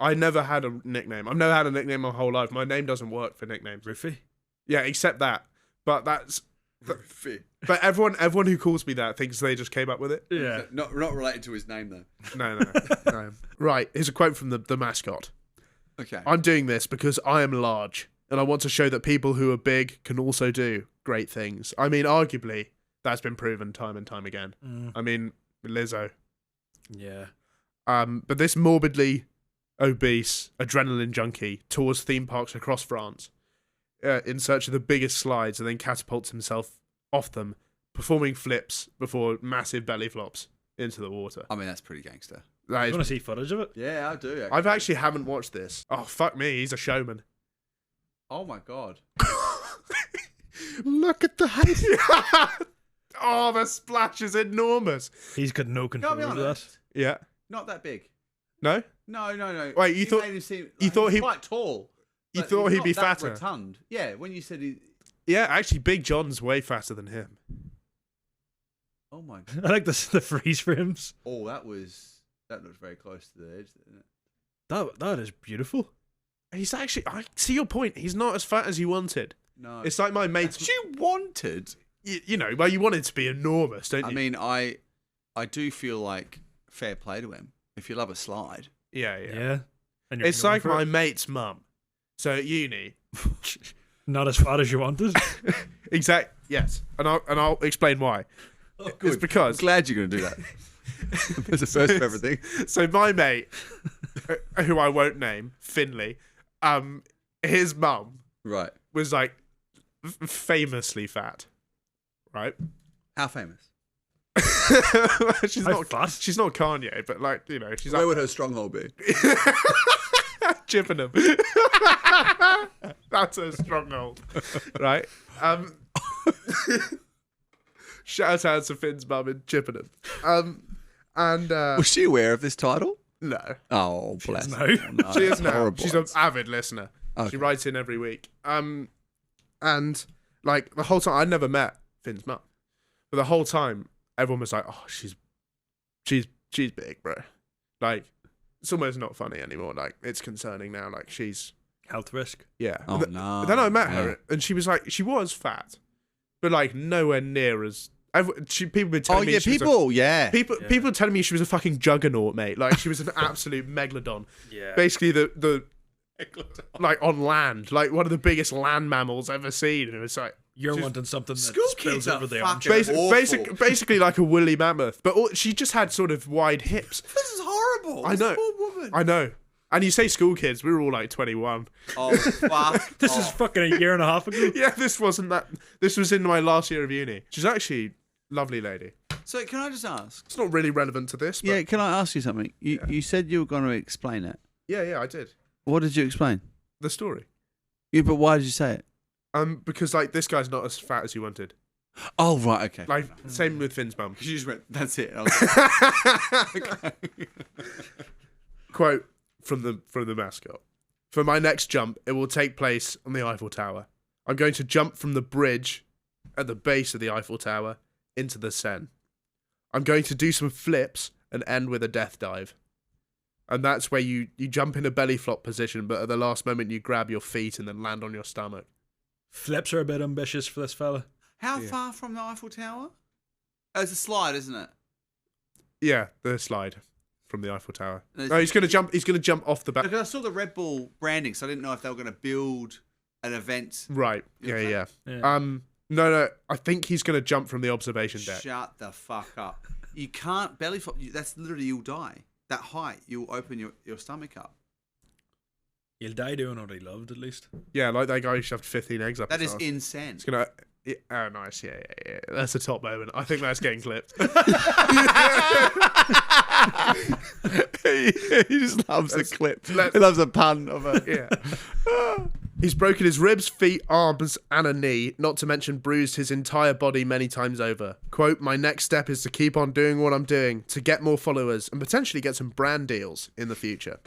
I never had a nickname. I've never had a nickname my whole life. My name doesn't work for nicknames. Rufy. Yeah, except that. But that's. Rufy. But everyone who calls me that thinks they just came up with it. Yeah. Not related to his name though. No. Right. Here's a quote from the Mascot. Okay. I'm doing this because I am large, and I want to show that people who are big can also do great things. I mean, arguably, that's been proven time and time again. I mean, Lizzo. Yeah. But this morbidly obese adrenaline junkie tours theme parks across France in search of the biggest slides and then catapults himself off them, performing flips before massive belly flops into the water. I mean, that's pretty gangster. That You is- want to see footage of it? Yeah, I do. I've actually haven't watched this. Oh, fuck me. He's a showman. Oh my god. Look at the height. Oh, the splash is enormous. He's got no control Gotta be over that. honest. Yeah. Not that big. No? No. Wait, you thought- made him seem, you thought he's he- quite tall. you but thought he's he'd be not that fatter? Rotund. Yeah, when you said he. Yeah, actually, Big John's way faster than him. Oh my god. I like the freeze frames. Oh, that looks very close to the edge, didn't it? That is beautiful. He's actually. I see your point. He's not as fat as you wanted. No. It's like my mate's. you wanted. You know, well, you want it to be enormous, don't you? I mean, I do feel like fair play to him. If you love a slide. yeah. And you're It's going like for my it. mate's mum. So at uni, Not as fat as you wanted. exact. Yes, and I'll explain why. Oh, It's because I'm glad you're going to do that. There's a first for everything. so my mate, who I won't name, Finley, his mum Right. was like famously fat, right? How famous? she's How not fat? She's not Kanye, but like you know, she's Where like would her stronghold be? Chippenham. That's a stronghold, right? Shout out to Finn's mum in Chippenham. And Was she aware of this title? no, Oh, bless. No. her. Oh, no, she is that's now. horrible. She's an avid listener. Okay. She writes in every week. And like the whole time, I never met Finn's mum, but the whole time, everyone was like, "Oh, she's big, bro." Like, it's almost not funny anymore. Like, it's concerning now. Like, she's Health risk. yeah. Oh, But no. then I met Yeah. her, and she was like, she was fat, but like nowhere near as. People were telling Oh, me yeah, she was a- people. Yeah. People telling me she was a fucking juggernaut, mate. Like she was an absolute megalodon. Yeah. Basically, the like on land, like one of the biggest land mammals ever seen. And it's like You're she's wanting something that School spills kids are over the fucking armchair. awful. basically like a woolly mammoth. But she just had sort of wide hips. This is horrible. I know. This poor woman. I know. And you say school kids, we were all like 21. Oh, fuck. This is fucking a year and a half ago. Yeah, this wasn't that. This was in my last year of uni. She's actually a lovely lady. So, can I just ask? It's not really relevant to this. But Yeah, can I ask you something? You said you were going to explain it. yeah, I did. What did you explain? The story. Yeah, but why did you say it? Because like this guy's not as fat as you wanted. Oh, right, okay. Like same with Finn's mum. You just went, that's it. I was like, Quote from the mascot. For my next jump, it will take place on the Eiffel Tower. I'm going to jump from the bridge at the base of the Eiffel Tower into the Seine. I'm going to do some flips and end with a death dive. And that's where you jump in a belly flop position, but at the last moment you grab your feet and then land on your stomach. Flips are a bit ambitious for this fella. How far from the Eiffel Tower? Oh, it's a slide, isn't it? Yeah, the slide from the Eiffel Tower. There's- No, he's gonna jump. He's gonna jump off the back. Because I saw the Red Bull branding, so I didn't know if they were going to build an event. Right. Okay. Yeah. Yeah. No. I think he's gonna jump from the observation deck. Shut the fuck up. You can't belly flop. That's literally, you'll die. That height, you'll open your stomach up. He'll die doing what he loved, at least. Yeah, like that guy who shoved 15 eggs up That his is arse. insane. It's gonna. Yeah, oh, nice. Yeah. That's a top moment. I think that's getting clipped. He just loves a clip. let's- He loves a pun of a. Yeah. He's broken his ribs, feet, arms, and a knee, not to mention bruised his entire body many times over. Quote, my next step is to keep on doing what I'm doing, to get more followers, and potentially get some brand deals in the future.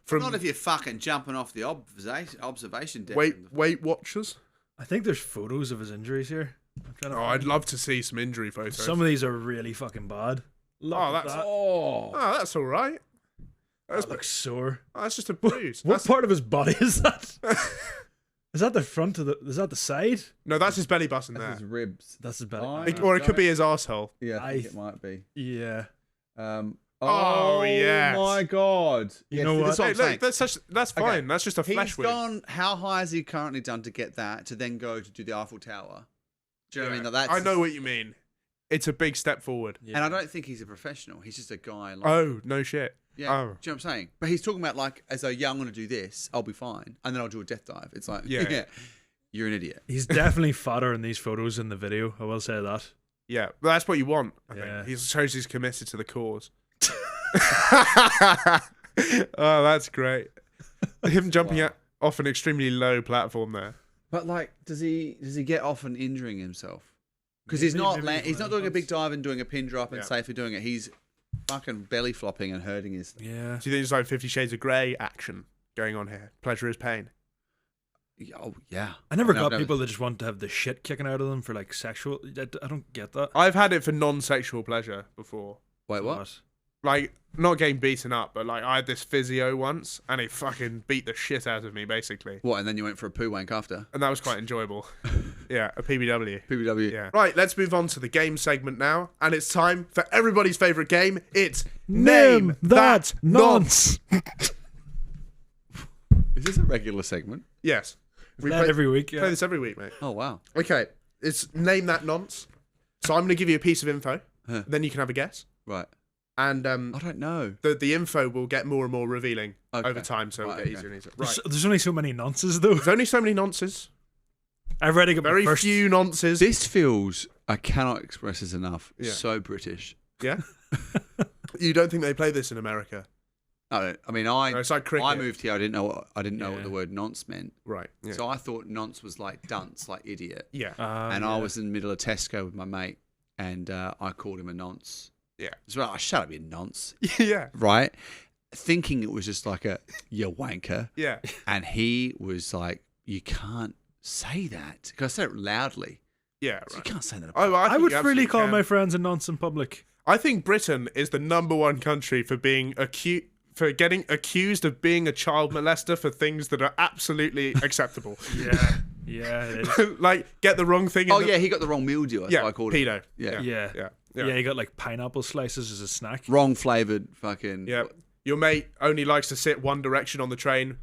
From Not if you're fucking jumping off the observation deck. Weight Watchers. I think there's photos of his injuries here. I'm trying to Oh, I'd love to see some injury photos. Some of these are really fucking bad. Look Oh, at that's- that. Oh, that's all right. That looks sore. That's just a bruise. What part of his body is that? Is that the front of the? Is that the side? No, that's his belly button there. His ribs. That's his belly. Oh, Or it could be his arsehole. Yeah, I think I- it might be. Yeah. Oh, yes. my god! You know that's what? I'm Hey, saying. look, that's fine. Okay. That's just a flesh He's wound. gone. How high has he currently done to get that? To then go to do the Eiffel Tower? Do you know what I mean? That's, I know what you mean. It's a big step forward. And I don't think he's a professional. He's just a guy. Like, Oh, no shit. yeah. Oh. Do you know what I'm saying? But he's talking about like, as though, yeah, I'm going to do this. I'll be fine, and then I'll do a death dive. It's like, Yeah. yeah, you're an idiot. He's definitely fatter in these photos in the video. I will say that. Yeah, but that's what you want. I Yeah. think. He shows he's committed to the cause. Oh, that's great. Him jumping off an extremely low platform there. But like, does he get off and injuring himself? Because Maybe- he's not maybe he's not doing a big once. dive and doing a pin drop and Yeah. safely doing it. He's fucking belly flopping and hurting his. Yeah. Do you think it's like 50 Shades of Grey action going on here? Pleasure is pain. Oh yeah. I never No, got no. people that just want to have the shit kicking out of them for like sexual. I don't get that. I've had it for non-sexual pleasure before. Wait, what? Like, not getting beaten up, but like I had this physio once, and he fucking beat the shit out of me, basically. What? And then you went for a poo wank after? And that was quite enjoyable. Yeah, a PBW. PBW. Yeah. Right, let's move on to the game segment now, and it's time for everybody's favourite game. It's Name That Nonce. Is this a regular segment? Yes. We That every week, yeah. play this every week, mate. Oh, wow. Okay, it's Name That Nonce. So I'm going to give you a piece of info, then you can have a guess. Right. And I don't know. the info will get more and more revealing Okay. over time, so it'll Right, get okay. easier and easier. Right. There's only so many nonces, though. There's only so many nonces. I've already got my Very first... few nonces. This feels, I cannot express this enough, Yeah. so British. Yeah? You don't think they play this in America? I mean, No, it's like cricket. I moved here. I didn't know what Yeah. the word nonce meant. Right. Yeah. So I thought nonce was like dunce, like idiot. yeah. And I was in the middle of Tesco with my mate, and I called him a nonce. Yeah. So I shut up, you nonce. yeah. Right? Thinking it was just like a you wanker. Yeah. And he was like, you can't say that. Because I said it loudly. Yeah. So you Right. can't say that. Oh, I think would you freely absolutely call can. my friends a nonce in public. I think Britain is the #1 country for being for getting accused of being a child molester for things that are absolutely acceptable. Yeah. Yeah, it is. Like, get the wrong thing. Oh, in yeah, he got the wrong mildew. That's yeah. what I called it. Pedo. Yeah. Yeah. Yeah. Yeah, you got like pineapple slices as a snack. Wrong flavoured fucking. Yeah. Your mate only likes to sit one direction on the train.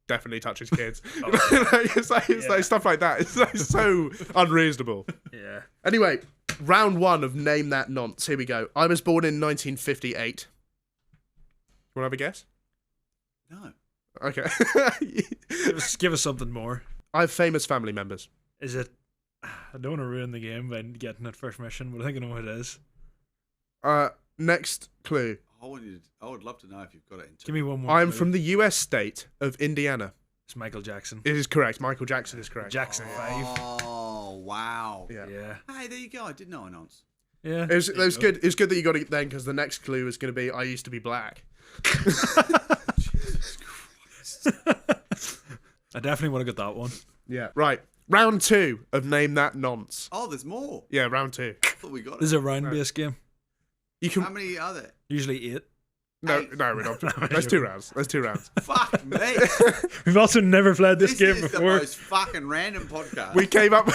Definitely touches kids. It's like stuff like that. It's like so unreasonable. Yeah. Anyway, round 1 of Name That Nonce. Here we go. I was born in 1958. Want to have a guess? No. Okay. Give us something more. I have famous family members. Is it... I don't want to ruin the game by getting it first mission, but I think I know what it is. Next clue. I would love to know if you've got it. Give me one more. I'm clue. from the US state of Indiana. It's Michael Jackson. It is correct. Michael Jackson is correct. Jackson 5. Oh, wow. Yeah. Yeah. Hey, there you go. I didn't know a nonce. Yeah. It was good. It's good that you got it then, because the next clue is going to be I used to be black. I definitely would have got that one. Yeah. Right. Round 2 of Name That Nonce. Oh, there's more. Yeah, round 2. I thought we got This is it. a round-based game. You How can many are there? Usually 8. no, we're not. There's 2 rounds. There's 2 rounds. Fuck me. We've also never played this, This game is the before. most fucking random podcast. We came up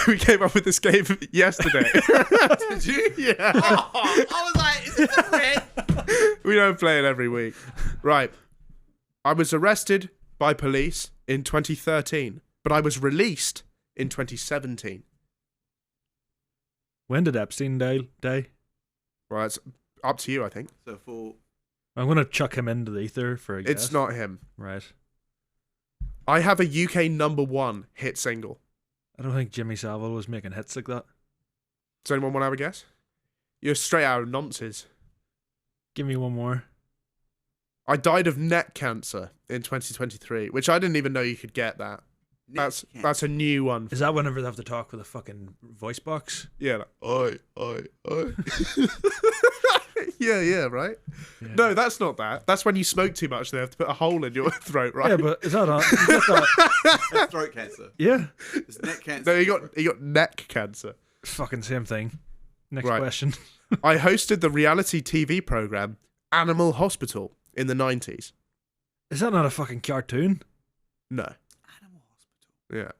with this game yesterday. Did you? Yeah. Oh, I was like, is this a red? We don't play it every week. Right. I was arrested by police in 2013, but I was released in 2017. When did Epstein die? Well, it's up to you, I think. So for I'm going to chuck him into the ether for a guess. It's not him. Right. I have a UK #1 hit single. I don't think Jimmy Savile was making hits like that. Does anyone want to have a guess? You're straight out of nonsense. Give me one more. I died of neck cancer in 2023, which I didn't even know you could get that. That's a new one. Is that whenever they have to talk with a fucking voice box? Yeah. Like, oi. yeah, right? Yeah. No, that's not that. That's when you smoke too much, they have to put a hole in your throat, right? Yeah, but is that on? You get that? that's throat cancer. Yeah. It's neck cancer. No, he got neck cancer. Fucking same thing. Next Right. question. I hosted the reality TV program Animal Hospital in the 90s. Is that not a fucking cartoon? No. Animal Hospital. Yeah.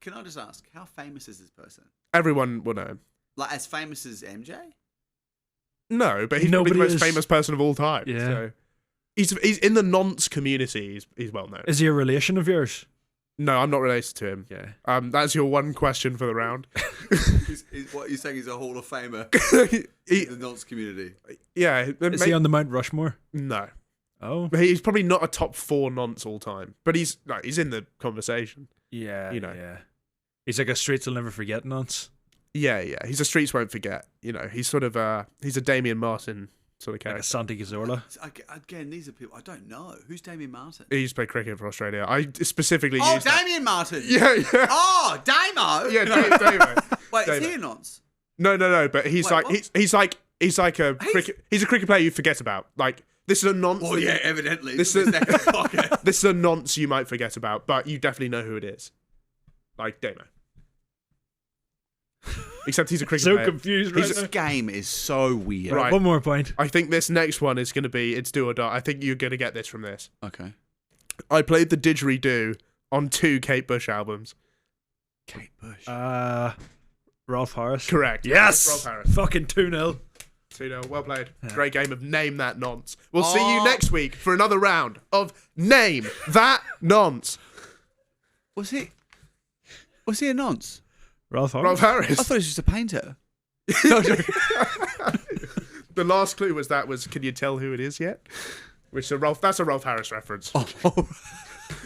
Can I just ask, how famous is this person? Everyone will know him. Like as famous as MJ? No, but he's probably Nobody the most is- famous person of all time. Yeah. So. He's in the nonce community. He's well known. Is he a relation of yours? No, I'm not related to him. Yeah. That's your one question for the round. What you're saying is a Hall of Famer He- in the nonce community. yeah. Is he on the Mount Rushmore? No. Oh. He's probably not a top 4 nonce all time, but he's in the conversation. Yeah. You know. Yeah. He's like a streets will never forget nonce. Yeah. He's a streets won't forget. He's sort of he's a Damien Martin sort of Like a character. Santi Cazorla. Again, these are people I don't know. Who's Damien Martin? He used to play cricket for Australia. I specifically Oh, used that. Damien Martin! Yeah. Oh, Damo! Yeah, Damo. Wait, is Damo. he a nonce? No, but he's Wait, like what? he's like a cricket player you forget about. Like this is a nonce. Oh, yeah, evidently. This This is- is second pocket. This is a nonce you might forget about, but you definitely know who it is. Like Damo. Except he's a cricket So player. confused right This now. game is so weird. Right. One more point. I think this next one is going to be it's do or die. I think you're going to get this from this. Okay. I played the didgeridoo on 2 Kate Bush albums. Kate Bush. Rolf Harris. Correct. Yes. Rolf Harris. Fucking 2-0. 2-0. Well played. Yeah. Great game of Name That Nonce. We'll see you Oh. next week for another round of Name That Nonce. Was he a nonce? Rolf Harris. Rolf Harris. I thought he was just a painter. The last clue was can you tell who it is yet? That's a Rolf Harris reference. Oh.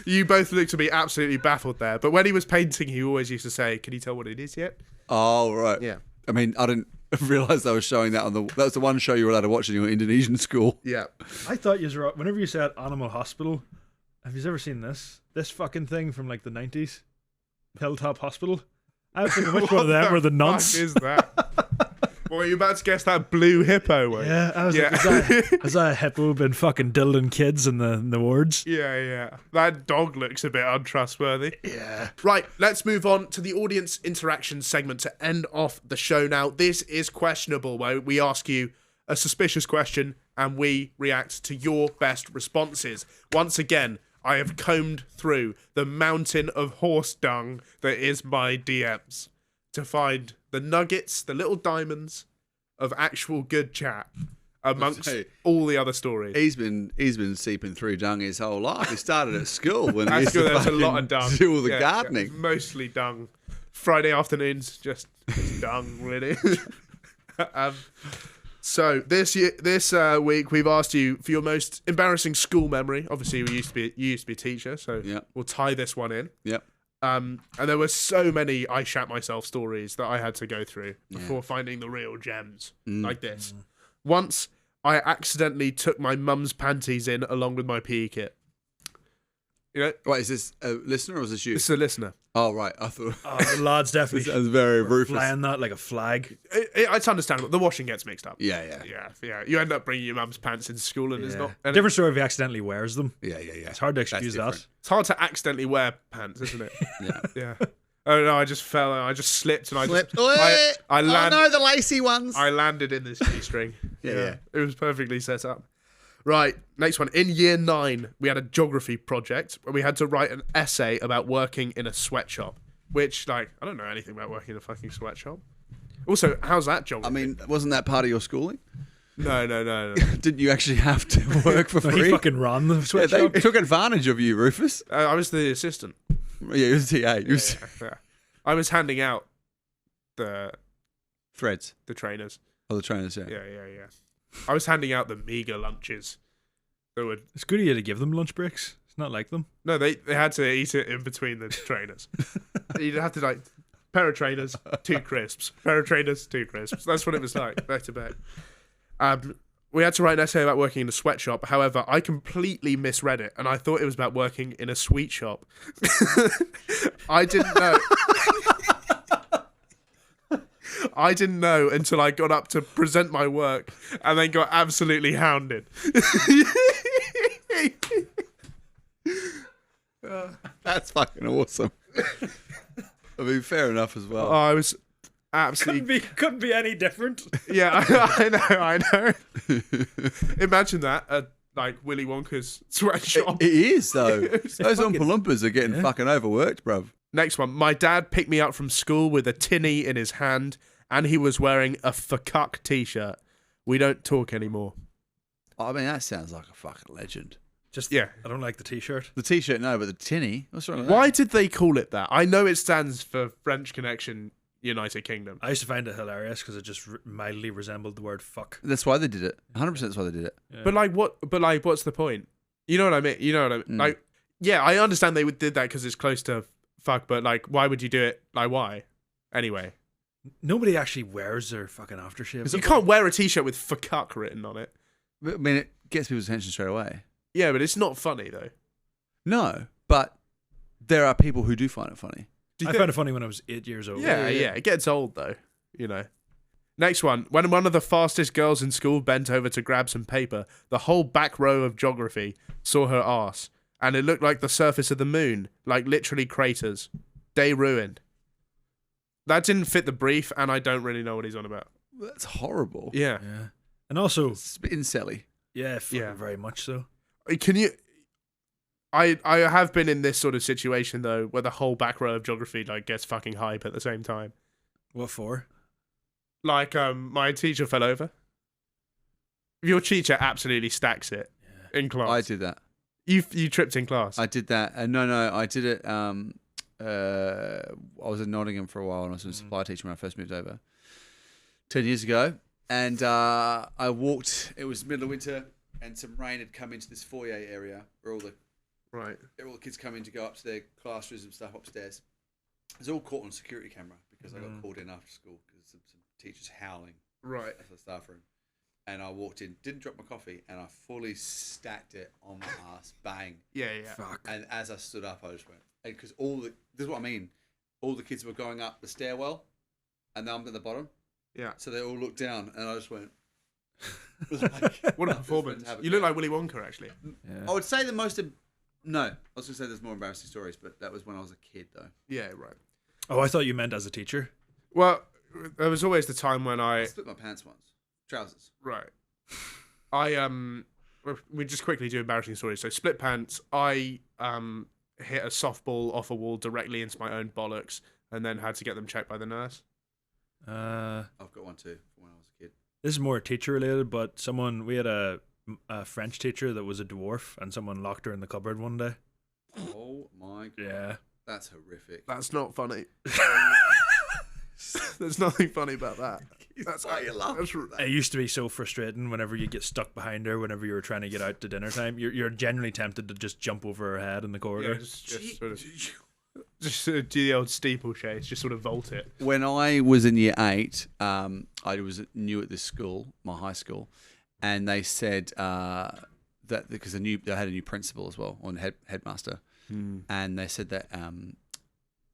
You both looked to be absolutely baffled there. But when he was painting, he always used to say, "Can you tell what it is yet?" Oh, right. Yeah. I mean, I didn't realise they were showing that that was the one show you were allowed to watch in your Indonesian school. Yeah. I thought you were, whenever you said Animal Hospital, have you ever seen this? This fucking thing from like the 90s? Hilltop Hospital? I was thinking which one of them were the What nonce. is that? Well, you about to guess that blue hippo one? Yeah, I was Yeah. like, has that hippo been fucking dilding kids in the wards? Yeah. That dog looks a bit untrustworthy. Yeah. Right, let's move on to the audience interaction segment to end off the show now. This is questionable, where we ask you a suspicious question and we react to your best responses. Once again, I have combed through the mountain of horse dung that is my DMs to find the nuggets, the little diamonds of actual good chat amongst Hey. all the other stories. He's been seeping through dung his whole life. He started at school when he At used school, to there's a lot fucking of dung. do all the Yeah, gardening. yeah, mostly dung. Friday afternoons, just dung, really. So this week we've asked you for your most embarrassing school memory. Obviously, you used to be a teacher, so Yeah. we'll tie this one in. Yep. And there were so many I shat myself stories that I had to go through before finding the real gems like this. Once I accidentally took my mum's panties in along with my PE kit. You know, Wait, is this a listener or is this you? this is a listener. Oh, right. I thought Oh, the lads this definitely sounds very Rufus. flying that like a flag. It's understandable. The washing gets mixed up. Yeah. Yeah. You end up bringing your mum's pants into school, and it's not. And Different story if he accidentally wears them. Yeah. It's hard to excuse that. different. it's hard to accidentally wear pants, isn't it? Yeah. Yeah. Oh no! I just fell. I just slipped, and I Oh no, the lacy ones. I landed in this G-string. Yeah. It was perfectly set up. Right, next one. In year 9, we had a geography project where we had to write an essay about working in a sweatshop. Which, like, I don't know anything about working in a fucking sweatshop. Also, how's that I geography? mean, wasn't that part of your schooling? No. Didn't you actually have to work for No, he free? fucking ran the Yeah, sweatshop. they took advantage of you, Rufus. I was the assistant. Yeah, you was TA. You was Yeah. I was handing out the threads. trainers. Oh, the trainers, yeah. Yeah. I was handing out the meager lunches. That would It's good of you to give them lunch breaks. It's not like them. no, they had to eat it in between the trainers. You'd have to like pair of trainers, 2 crisps. Pair of trainers, 2 crisps. That's what it was like, back to back. We had to write an essay about working in a sweatshop. However, I completely misread it, and I thought it was about working in a sweet shop. I didn't know. I didn't know until I got up to present my work, and then got absolutely hounded. That's fucking awesome. I mean, fair enough as well. I was absolutely Couldn't be any different. yeah. I know. Imagine that at like Willy Wonka's sweatshop. It is, though. It's Those fucking- Oompa Loompas are getting fucking overworked, bruv. Next one. My dad picked me up from school with a tinny in his hand, and he was wearing a fuck t-shirt. We don't talk anymore. I mean, that sounds like a fucking legend. Just Yeah. I don't like the t-shirt. The t-shirt, no, but the tinny. What's wrong with Why did they call it that? I know it stands for French Connection United Kingdom. I used to find it hilarious because it just mildly resembled the word fuck. that? That's why they did it. 100% that's why they did it. Yeah. But like what? But like, what's the point? You know what I mean? You know what I mean? Mm. Like, yeah, I understand they did that because it's close to fuck. But like, why would you do it? Like, why? Anyway, Nobody actually wears their fucking aftershave. you can't wear a t-shirt with fuck written on it. But, I mean, it gets people's attention straight away. Yeah, but it's not funny though. No, but there are people who do find it funny. Do you I think- found it funny when I was 8 years old. Yeah, it gets old though, you know. Next one. When one of the fastest girls in school bent over to grab some paper, the whole back row of geography saw her arse, and it looked like the surface of the moon, like literally craters. Day ruined. That didn't fit the brief, and I don't really know what he's on about. That's horrible. Yeah. Yeah. And also, It's a bit incelly. yeah, fucking Yeah. very much so. Can you? I have been in this sort of situation though, where the whole back row of geography like gets fucking hype at the same time. What for? Like my teacher fell over. Your teacher absolutely stacks it in class. I did that. You tripped in class. I did that. No, I did it. I was in Nottingham for a while, and I was a supply teacher when I first moved over 10 years ago. And I walked. It was middle of winter, and some rain had come into this foyer area where all the kids come in to go up to their classrooms and stuff upstairs. It was all caught on security camera because I got called in after school because some teachers howling at the staff room. And I walked in, didn't drop my coffee, and I fully stacked it on my ass. Bang. Yeah. Fuck. And as I stood up, I just went, because this is what I mean. All the kids were going up the stairwell, and I'm at the bottom. Yeah. So they all looked down, and I just went. It was like, What a performance! You look like Willy Wonka, actually. Yeah. I would say the most. No, I was going to say there's more embarrassing stories, but that was when I was a kid, though. Yeah, right. Oh, I thought you meant as a teacher. Well, there was always the time when I split my pants once. Trousers. Right. We just quickly do embarrassing stories. So split pants. I hit a softball off a wall directly into my own bollocks, and then had to get them checked by the nurse. I've got one too from when I was a kid. This is more teacher related, but we had a French teacher that was a dwarf, and someone locked her in the cupboard one day. Oh my god. Yeah. That's horrific. That's not funny. There's nothing funny about that. That's why you laugh. It used to be so frustrating whenever you get stuck behind her, whenever you were trying to get out to dinner time. You're genuinely tempted to just jump over her head in the corridor. Yeah, just sort of do the old steeplechase, just sort of vault it. When I was in year 8, I was new at this school, my high school, and they said that because they had a new principal as well, on headmaster, and they said that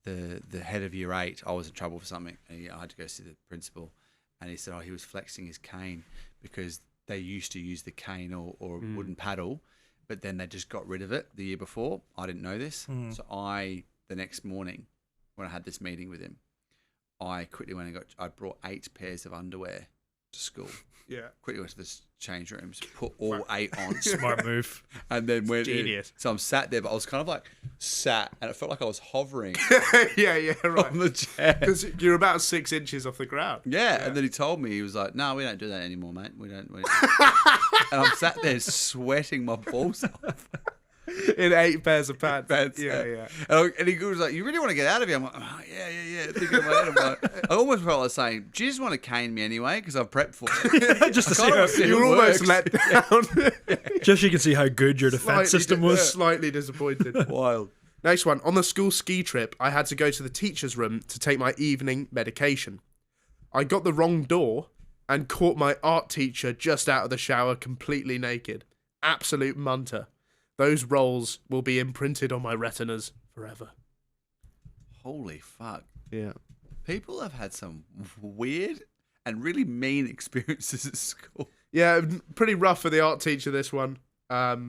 the head of year 8, I was in trouble for something, and I had to go see the principal, and he said, he was flexing his cane because they used to use the cane or wooden paddle, but then they just got rid of it the year before. I didn't know this, so the next morning when I had this meeting with him, I quickly went and I brought 8 pairs of underwear to school. Yeah. Quickly went to the change rooms, put all 8 on. Smart move. And then went Genius. in. So I'm sat there, but I was kind of like sat, and it felt like I was hovering yeah, right. on the chair. Because you're about 6 inches off the ground. Yeah, and then he told me, he was like, "No, we don't do that anymore, mate. We don't." And I'm sat there sweating my balls off. In 8 pairs of pants. Yeah. And he was like, "You really want to get out of here?" I'm like, "Oh, yeah." Thinking in my head, I'm like, I almost felt like saying, "Do you just want to cane me anyway? Because I've prepped for it." Just to see kinda how, want to see You were it almost works. let down. just so you can see how good your defense system was. Slightly disappointed. Wild. Next one. On the school ski trip, I had to go to the teacher's room to take my evening medication. I got the wrong door and caught my art teacher just out of the shower completely naked. Absolute munter. Those rolls will be imprinted on my retinas forever. Holy fuck. Yeah. People have had some weird and really mean experiences at school. Yeah, pretty rough for the art teacher, this one. But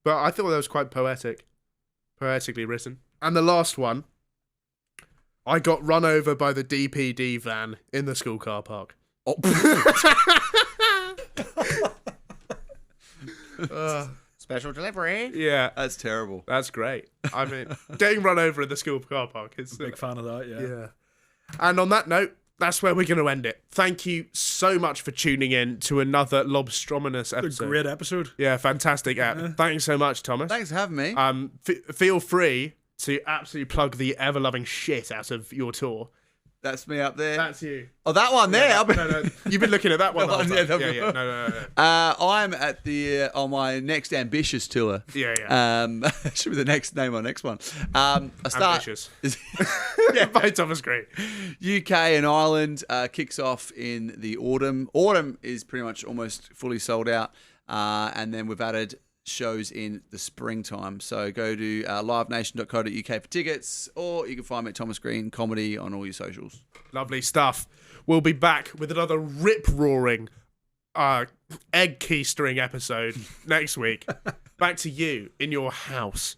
I thought that was quite poetically written. And the last one, I got run over by the DPD van in the school car park. Oh. Special delivery. Yeah, That's terrible. that's great. I mean, getting run over in the school car park is... Big fan of that, yeah. Yeah. And on that note, that's where we're going to end it. Thank you so much for tuning in to another Lobstrominous A episode. great episode. Yeah, fantastic app. Thanks so much, Thomas. Thanks for having me. Feel free to absolutely plug the ever-loving shit out of your tour. That's me up there. That's you. Oh, that one there. No. You've been looking at that one. No, the whole yeah, time. no, Yeah. No. I'm at the on my next ambitious tour. Yeah. Should be the next name on next one. I start Ambitious. Yeah, by Thomas Green. UK and Ireland kicks off in the autumn. Autumn is pretty much almost fully sold out, and then we've added shows in the springtime. So go to livenation.co.uk for tickets, or you can find me at Thomas Green Comedy on all your socials. Lovely stuff. We'll be back with another rip-roaring egg keystering episode next week. Back to you in your house